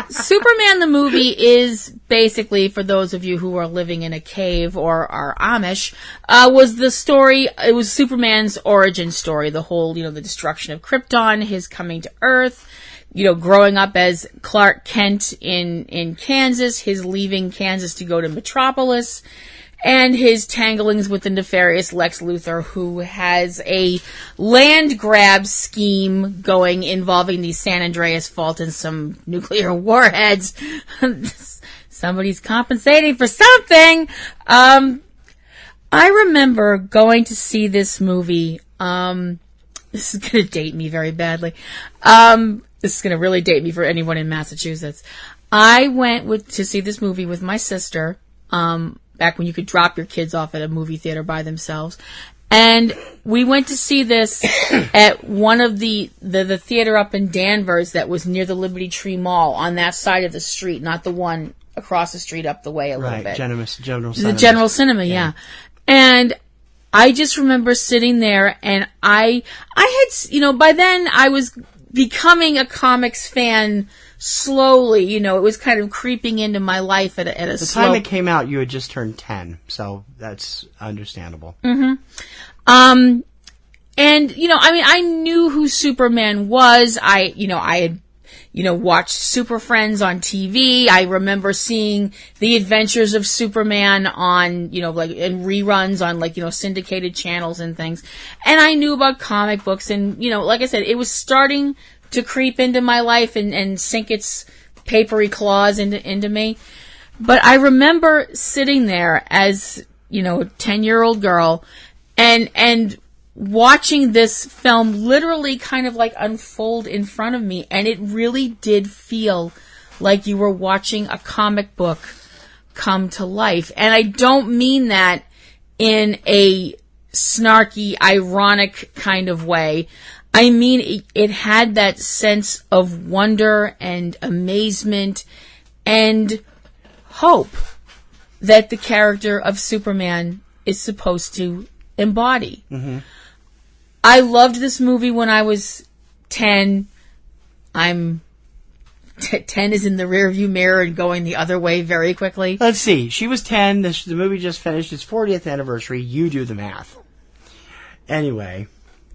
Speaker 5: Superman the movie is basically, for those of you who are living in a cave or are Amish, was the story, it was Superman's origin story, the whole, the destruction of Krypton, his coming to Earth, growing up as Clark Kent in Kansas, his leaving Kansas to go to Metropolis, and his tanglings with the nefarious Lex Luthor, who has a land grab scheme going involving the San Andreas Fault and some nuclear warheads. Somebody's compensating for something. I remember going to see this movie. This is going to date me very badly. This is going to really date me for anyone in Massachusetts. I went to see this movie with my sister, back when you could drop your kids off at a movie theater by themselves. And we went to see this at one of the theater up in Danvers that was near the Liberty Tree Mall on that side of the street, not the one across the street up the way a little bit.
Speaker 1: General Cinema.
Speaker 5: The General Cinema, yeah. And I just remember sitting there, and I had, by then I was becoming a comics fan slowly. It was kind of creeping into my life at a
Speaker 1: The time it came out, you had just turned 10, so that's understandable.
Speaker 5: Mm-hmm. And, I knew who Superman was. I had, watched Super Friends on TV. I remember seeing the adventures of Superman on, in reruns on, syndicated channels and things. And I knew about comic books, and, like I said, it was starting to creep into my life and sink its papery claws into me. But I remember sitting there as, a 10-year-old girl and watching this film literally kind of unfold in front of me, and it really did feel like you were watching a comic book come to life. And I don't mean that in a snarky, ironic kind of way. I mean, it had that sense of wonder and amazement and hope that the character of Superman is supposed to embody.
Speaker 1: Mm-hmm.
Speaker 5: I loved this movie when I was 10. 10 is in the rearview mirror and going the other way very quickly.
Speaker 1: Let's see. She was 10. The movie just finished its 40th anniversary. You do the math. Anyway.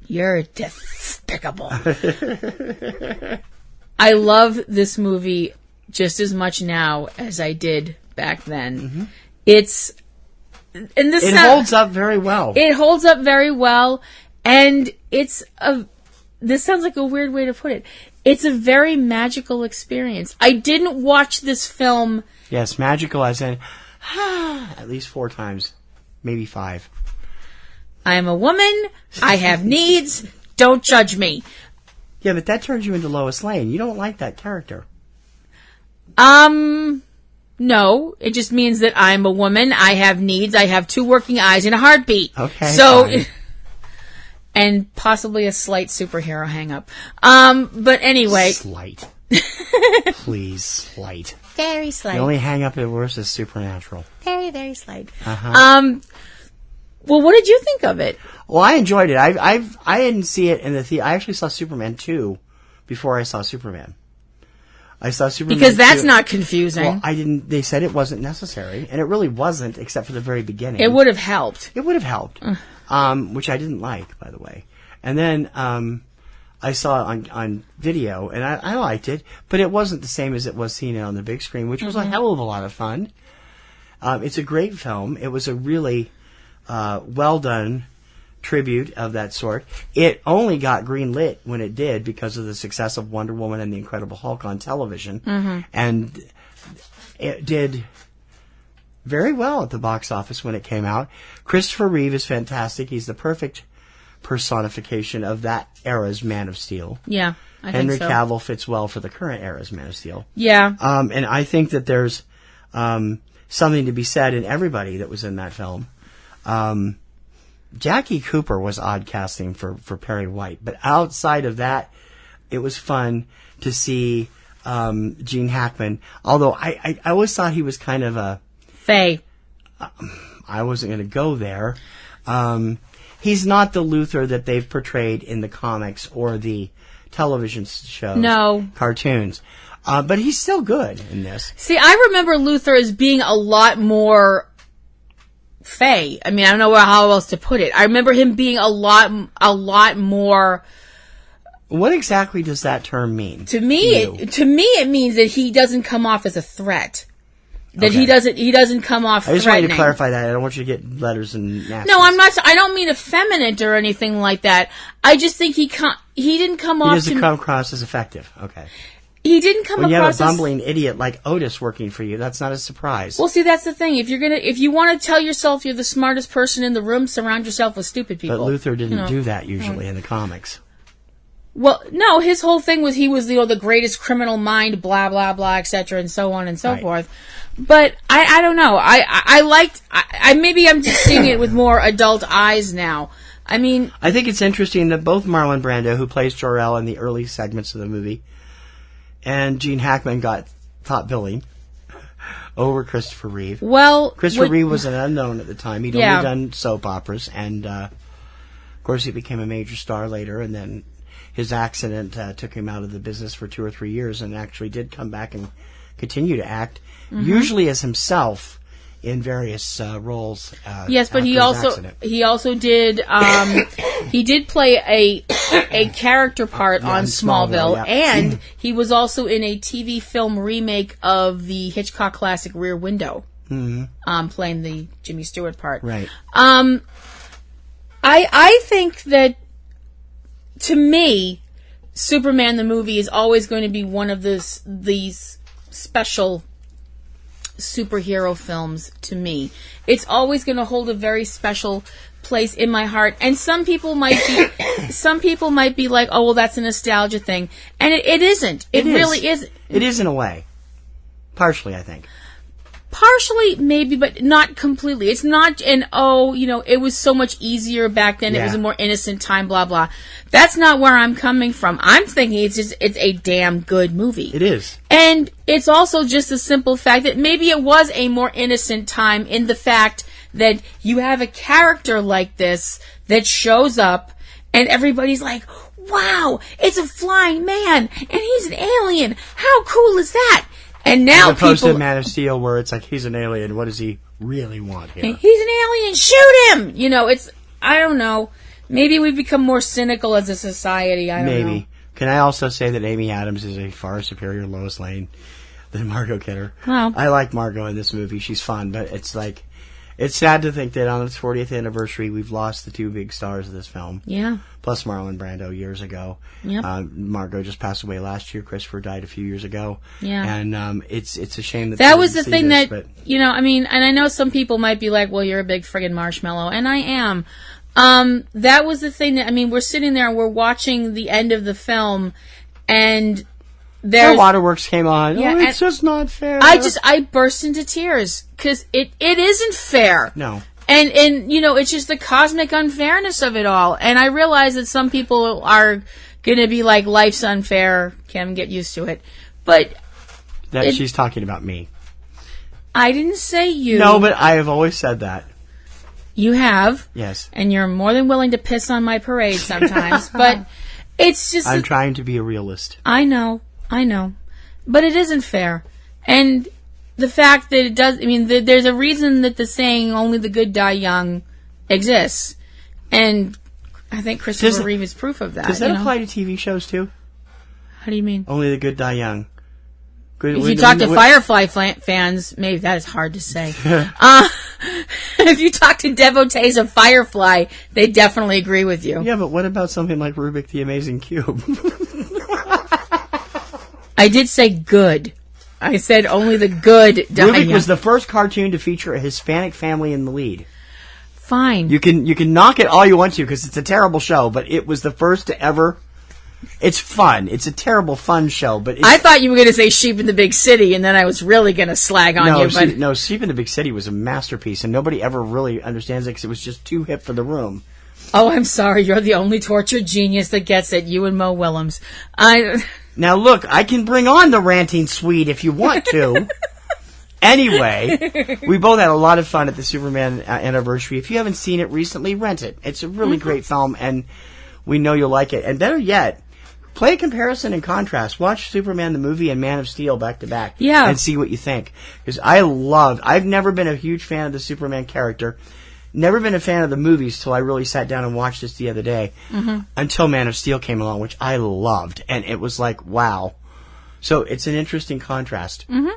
Speaker 5: You're despicable. I love this movie just as much now as I did back then.
Speaker 1: Mm-hmm.
Speaker 5: It
Speaker 1: holds up very well.
Speaker 5: It holds up very well, and this sounds like a weird way to put it. It's a very magical experience. I didn't watch this film.
Speaker 1: Yes, magical as in at least 4 times, maybe 5.
Speaker 5: I am a woman. I have needs. Don't judge me.
Speaker 1: Yeah, but that turns you into Lois Lane. You don't like that character.
Speaker 5: No. It just means that I'm a woman. I have needs. I have 2 working eyes and a heartbeat.
Speaker 1: Okay.
Speaker 5: So,
Speaker 1: fine.
Speaker 5: and possibly a slight superhero hang-up. But anyway.
Speaker 1: Slight. Please, slight.
Speaker 5: Very slight.
Speaker 1: The only hang-up at worst is supernatural.
Speaker 5: Very, very slight.
Speaker 1: Uh-huh.
Speaker 5: Well, what did you think of it?
Speaker 1: Well, I enjoyed it. I didn't see it in the theater. I actually saw Superman 2 before I saw Superman. I saw Superman
Speaker 5: because that's
Speaker 1: 2.
Speaker 5: not confusing.
Speaker 1: Well, I didn't. They said it wasn't necessary, and it really wasn't, except for the very beginning.
Speaker 5: It would have helped.
Speaker 1: It would have helped, which I didn't like, by the way. And then I saw it on video, and I liked it, but it wasn't the same as it was seeing it on the big screen, which was a hell of a lot of fun. It's a great film. It was a really well done tribute of that sort. It only got greenlit when it did because of the success of Wonder Woman and the Incredible Hulk on television, and it did very well at the box office when it came out. Christopher Reeve is fantastic. He's the perfect personification of that era's Man of Steel.
Speaker 5: Yeah, I
Speaker 1: Henry
Speaker 5: think so.
Speaker 1: Cavill fits well for the current era's Man of Steel.
Speaker 5: Yeah.
Speaker 1: And I think that there's something to be said in everybody that was in that film. Jackie Cooper was odd casting for Perry White, but outside of that, it was fun to see Gene Hackman. Although I always thought he was kind of a
Speaker 5: Faye.
Speaker 1: I wasn't going to go there. He's not the Luthor that they've portrayed in the comics or the television shows.
Speaker 5: No.
Speaker 1: Cartoons. But he's still good in this.
Speaker 5: See, I remember Luthor as being a lot more Faye. I mean, I don't know how else to put it. I remember him being a lot more.
Speaker 1: What exactly does that term mean?
Speaker 5: To me, it means that he doesn't come off as a threat. That
Speaker 1: Okay.
Speaker 5: he doesn't come off
Speaker 1: I just
Speaker 5: threatening.
Speaker 1: wanted to clarify that. I don't want you to get letters and napkins.
Speaker 5: No, I'm not. I don't mean effeminate or anything like that. I just think he didn't come off.
Speaker 1: He doesn't come across as effective. Okay.
Speaker 5: He didn't come
Speaker 1: When you have
Speaker 5: across
Speaker 1: a bumbling idiot like Otis working for you, that's not a surprise.
Speaker 5: Well, see, that's the thing. If you want to tell yourself you're the smartest person in the room, surround yourself with stupid people.
Speaker 1: But Luthor didn't do that usually in the comics.
Speaker 5: Well, no, his whole thing was he was the greatest criminal mind, blah blah blah, etc., and so on and so forth. But I don't know. I liked. Maybe I'm just seeing it with more adult eyes now. I mean,
Speaker 1: I think it's interesting that both Marlon Brando, who plays Jor-El in the early segments of the movie, and Gene Hackman got top billing over Christopher Reeve.
Speaker 5: Well,
Speaker 1: Christopher Reeve was an unknown at the time. He'd only done soap operas, and of course he became a major star later, and then his accident took him out of the business for 2 or 3 years, and actually did come back and continue to act, usually as himself in various roles.
Speaker 5: Yes, but he also did he did play a character part on Smallville, and he was also in a TV film remake of the Hitchcock classic Rear Window, playing the Jimmy Stewart part.
Speaker 1: Right.
Speaker 5: I think that, to me, Superman the movie is always going to be one of these special superhero films to me. It's always going to hold a very special place in my heart. And some people might be like, oh, well, that's a nostalgia thing. And it isn't. It really isn't.
Speaker 1: It is in a way. Partially, I think.
Speaker 5: Partially, maybe, but not completely. It's not it was so much easier back then. Yeah. It was a more innocent time, blah, blah. That's not where I'm coming from. I'm thinking it's a damn good movie.
Speaker 1: It is.
Speaker 5: And it's also just a simple fact that maybe it was a more innocent time in the fact that you have a character like this that shows up and everybody's like, wow, it's a flying man and he's an alien. How cool is that? And now
Speaker 1: as opposed to Man of Steel, where it's like, he's an alien, what does he really want here?
Speaker 5: He's an alien, shoot him! I don't know. Maybe we've become more cynical as a society, I don't know.
Speaker 1: Maybe. Can I also say that Amy Adams is a far superior Lois Lane than Margot Kidder?
Speaker 5: Well.
Speaker 1: I like Margot in this movie, she's fun, but it's like, It's sad to think that on its 40th anniversary, we've lost the two big stars of this film.
Speaker 5: Yeah.
Speaker 1: Plus Marlon Brando years ago.
Speaker 5: Yep.
Speaker 1: Margot just passed away last year. Christopher died a few years ago.
Speaker 5: Yeah.
Speaker 1: And it's a shame that
Speaker 5: that was the thing
Speaker 1: this,
Speaker 5: that, I mean, and I know some people might be like, well, you're a big friggin' marshmallow, and I am. That was the thing that, I mean, we're sitting there and we're watching the end of the film, and there's...
Speaker 1: Waterworks came on.
Speaker 5: Yeah,
Speaker 1: it's just not fair.
Speaker 5: I burst into tears, because it isn't fair.
Speaker 1: No.
Speaker 5: And it's just the cosmic unfairness of it all. And I realize that some people are going to be like, life's unfair, Kim, get used to it. But...
Speaker 1: she's talking about me.
Speaker 5: I didn't say you.
Speaker 1: No, but I have always said that.
Speaker 5: You have.
Speaker 1: Yes.
Speaker 5: And you're more than willing to piss on my parade sometimes. But it's just...
Speaker 1: I'm trying to be a realist.
Speaker 5: I know. But it isn't fair. And the fact that it does... I mean, there's a reason that the saying, only the good die young, exists. And I think Christopher Reeve is proof of that.
Speaker 1: Does that apply to TV shows, too?
Speaker 5: How do you mean?
Speaker 1: Only the good die young.
Speaker 5: If you talk to Firefly fans, maybe that is hard to say. If you talk to devotees of Firefly, they definitely agree with you.
Speaker 1: Yeah, but what about something like Rubik the Amazing Cube?
Speaker 5: I did say good. I said only the good die
Speaker 1: Rubik
Speaker 5: young.
Speaker 1: was the first cartoon to feature a Hispanic family in the lead.
Speaker 5: Fine.
Speaker 1: You can knock it all you want to because it's a terrible show, but it was the first to ever... It's fun. It's a terrible fun show, but
Speaker 5: I thought you were going to say Sheep in the Big City, and then I was really going to slag on you.
Speaker 1: No, Sheep in the Big City was a masterpiece, and nobody ever really understands it because it was just too hip for the room.
Speaker 5: Oh, I'm sorry. You're the only tortured genius that gets it. You and Mo Willems.
Speaker 1: Now, look, I can bring on the ranting Swede if you want to. Anyway, we both had a lot of fun at the Superman anniversary. If you haven't seen it recently, rent it. It's a really great film, and we know you'll like it. And better yet, play a comparison and contrast. Watch Superman the movie and Man of Steel back to back.
Speaker 5: Yeah.
Speaker 1: And see what you think. Because I've never been a huge fan of the Superman character. Never been a fan of the movies till I really sat down and watched this the other day. Mm-hmm. Until Man of Steel came along, which I loved. And it was like, wow. So it's an interesting contrast.
Speaker 5: Mm-hmm.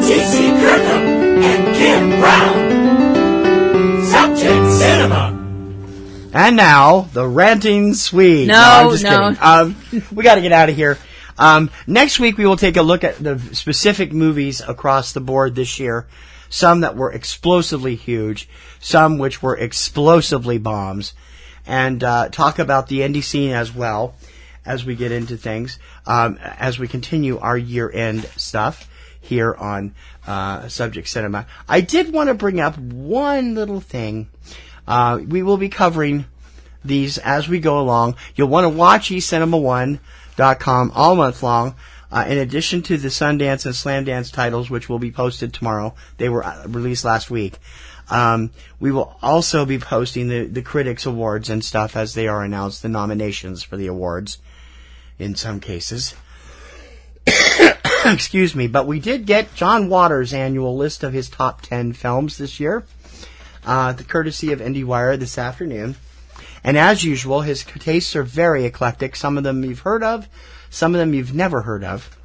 Speaker 6: T.C. Kirkham and Kim Brown. Subject Cinema.
Speaker 1: And now, the ranting Swede.
Speaker 5: No,
Speaker 1: I'm just kidding. We got to get out of here. Next week, we will take a look at the specific movies across the board this year. Some that were explosively huge, some which were explosively bombs, and talk about the indie scene as well as we get into things, as we continue our year-end stuff here on Subject Cinema. I did want to bring up one little thing. We will be covering these as we go along. You'll want to watch eCinemaOne.com all month long. In addition to the Sundance and Slamdance titles, which will be posted tomorrow. They were released last week. We will also be posting the Critics Awards and stuff as they are announced, the nominations for the awards in some cases. Excuse me. But we did get John Waters' annual list of his top 10 films this year. The courtesy of IndieWire this afternoon. And as usual, his tastes are very eclectic. Some of them you've heard of, some of them you've never heard of.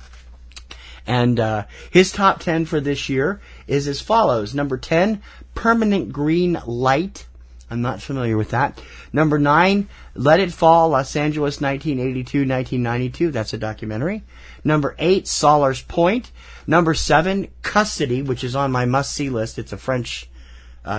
Speaker 1: And his top 10 for this year is as follows. Number 10, Permanent Green Light. I'm not familiar with that. Number 9, Let It Fall, Los Angeles, 1982-1992. That's a documentary. Number 8, Sawyer's Point. Number 7, Custody, which is on my must-see list. It's a French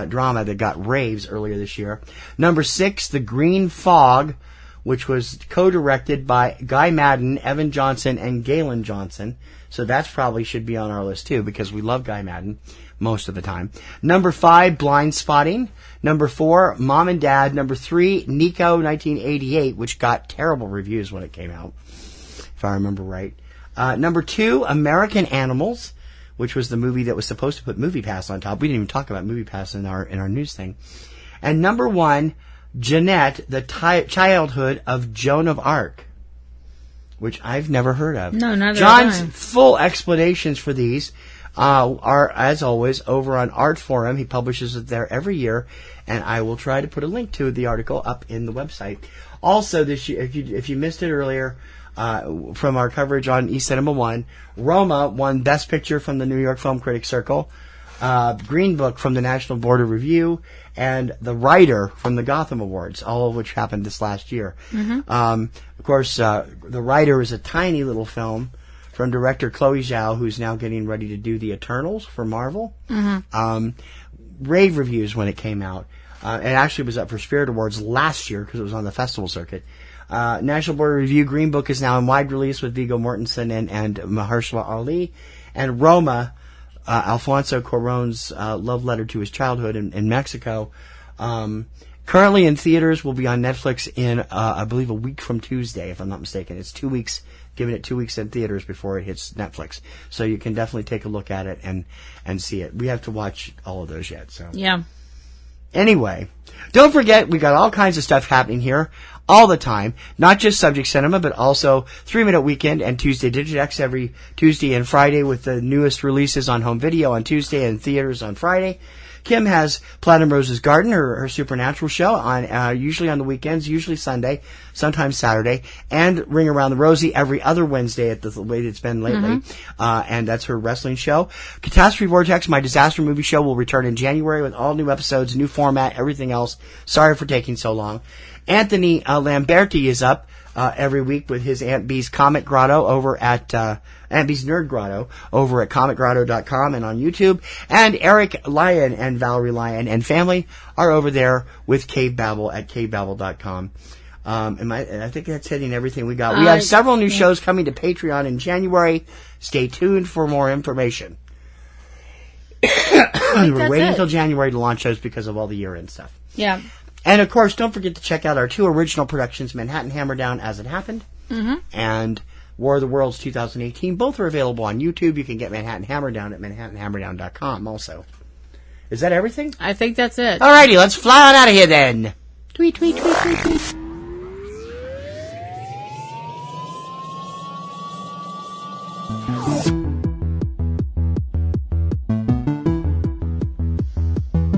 Speaker 1: drama that got raves earlier this year. Number 6, The Green Fog, which was co-directed by Guy Maddin, Evan Johnson, and Galen Johnson. So that probably should be on our list too, because we love Guy Maddin most of the time. Number 5, Blind Spotting. Number 4, Mom and Dad. Number 3, Nico, 1988, which got terrible reviews when it came out, if I remember right. Number 2, American Animals, which was the movie that was supposed to put MoviePass on top. We didn't even talk about MoviePass in our news thing. And number 1, Jeanette, the Childhood of Joan of Arc, which I've never heard of.
Speaker 5: No, not at all.
Speaker 1: John's full explanations for these are, as always, over on Art Forum. He publishes it there every year, and I will try to put a link to the article up in the website. Also, this year, if you missed it earlier, from our coverage on eCinemaOne. Roma won Best Picture from the New York Film Critics Circle. Green Book from the National Board of Review, and The Writer from the Gotham Awards, all of which happened this last year. Of course, The Writer is a tiny little film from director Chloe Zhao, who's now getting ready to do The Eternals for Marvel. Rave reviews when it came out. It actually was up for Spirit Awards last year because it was on the festival circuit. National Board of Review, Green Book is now in wide release with Viggo Mortensen and Mahershala Ali. And Roma, Alfonso Cuarón's love letter to his childhood in Mexico, currently in theaters, will be on Netflix in, I believe, a week from Tuesday, if I'm not mistaken. It's 2 weeks, giving it 2 weeks in theaters before it hits Netflix. So you can definitely take a look at it and see it. We have to watch all of those yet. So
Speaker 5: Yeah.
Speaker 1: Anyway, don't forget, we got all kinds of stuff happening here all the time. Not just Subject Cinema, but also 3 Minute Weekend and Tuesday Digidex every Tuesday and Friday with the newest releases on home video on Tuesday and theaters on Friday. Kim has Platinum Rose's Garden, her supernatural show, on usually on the weekends, usually Sunday, sometimes Saturday, and Ring Around the Rosie every other Wednesday at the way it's been lately. And that's her wrestling show. Catastrophe Vortex, my disaster movie show, will return in January with all new episodes, new format, everything else. Sorry for taking so long. Anthony Lamberti is up every week with his Aunt B's Comic Grotto over at Aunt B's Nerd Grotto over at comicgrotto.com and on YouTube. And Eric Lyon and Valerie Lyon and family are over there with Cavebabble at cavebabble.com. I think that's hitting everything we got. We have several new shows coming to Patreon in January. Stay tuned for more information. We're waiting until January to launch those because of all the year-end stuff.
Speaker 5: Yeah.
Speaker 1: And, of course, don't forget to check out our 2 original productions, Manhattan Hammerdown, As It Happened, and War of the Worlds 2018. Both are available on YouTube. You can get Manhattan Hammerdown at manhattanhammerdown.com also. Is that everything?
Speaker 5: I think that's it.
Speaker 1: Alrighty, let's fly on out of here then. Tweet, tweet, tweet, tweet, tweet.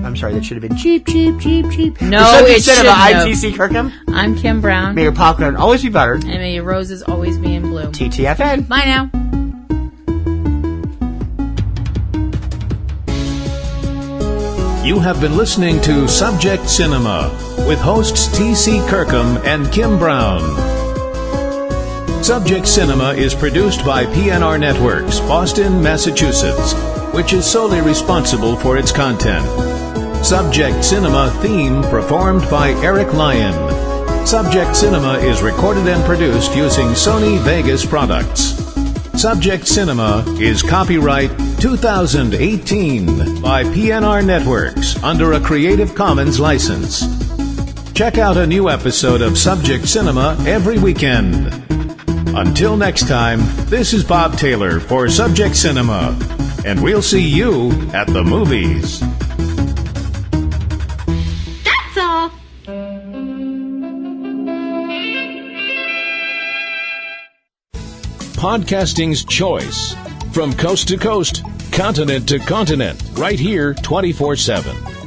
Speaker 1: I'm sorry, that should have been cheap, cheap, cheap, cheap.
Speaker 5: No, it shouldn't have.
Speaker 1: ITC Kirkham.
Speaker 5: I'm Kim Brown.
Speaker 1: May your popcorn always be buttered.
Speaker 5: And may your roses always be in blue.
Speaker 1: TTFN.
Speaker 5: Bye now.
Speaker 2: You have been listening to Subject Cinema with hosts T.C. Kirkham and Kim Brown. Subject Cinema is produced by PNRNetworks, Boston, Massachusetts, which is solely responsible for its content. Subject Cinema theme performed by Eric Lyon. Subject Cinema is recorded and produced using Sony Vegas products. Subject Cinema is copyright 2018 by PNRNetworks under a Creative Commons license. Check out a new episode of Subject Cinema every weekend. Until next time, this is Bob Taylor for Subject Cinema, and we'll see you at the movies.
Speaker 8: That's all.
Speaker 2: Podcasting's choice. From coast to coast, continent to continent, right here 24/7.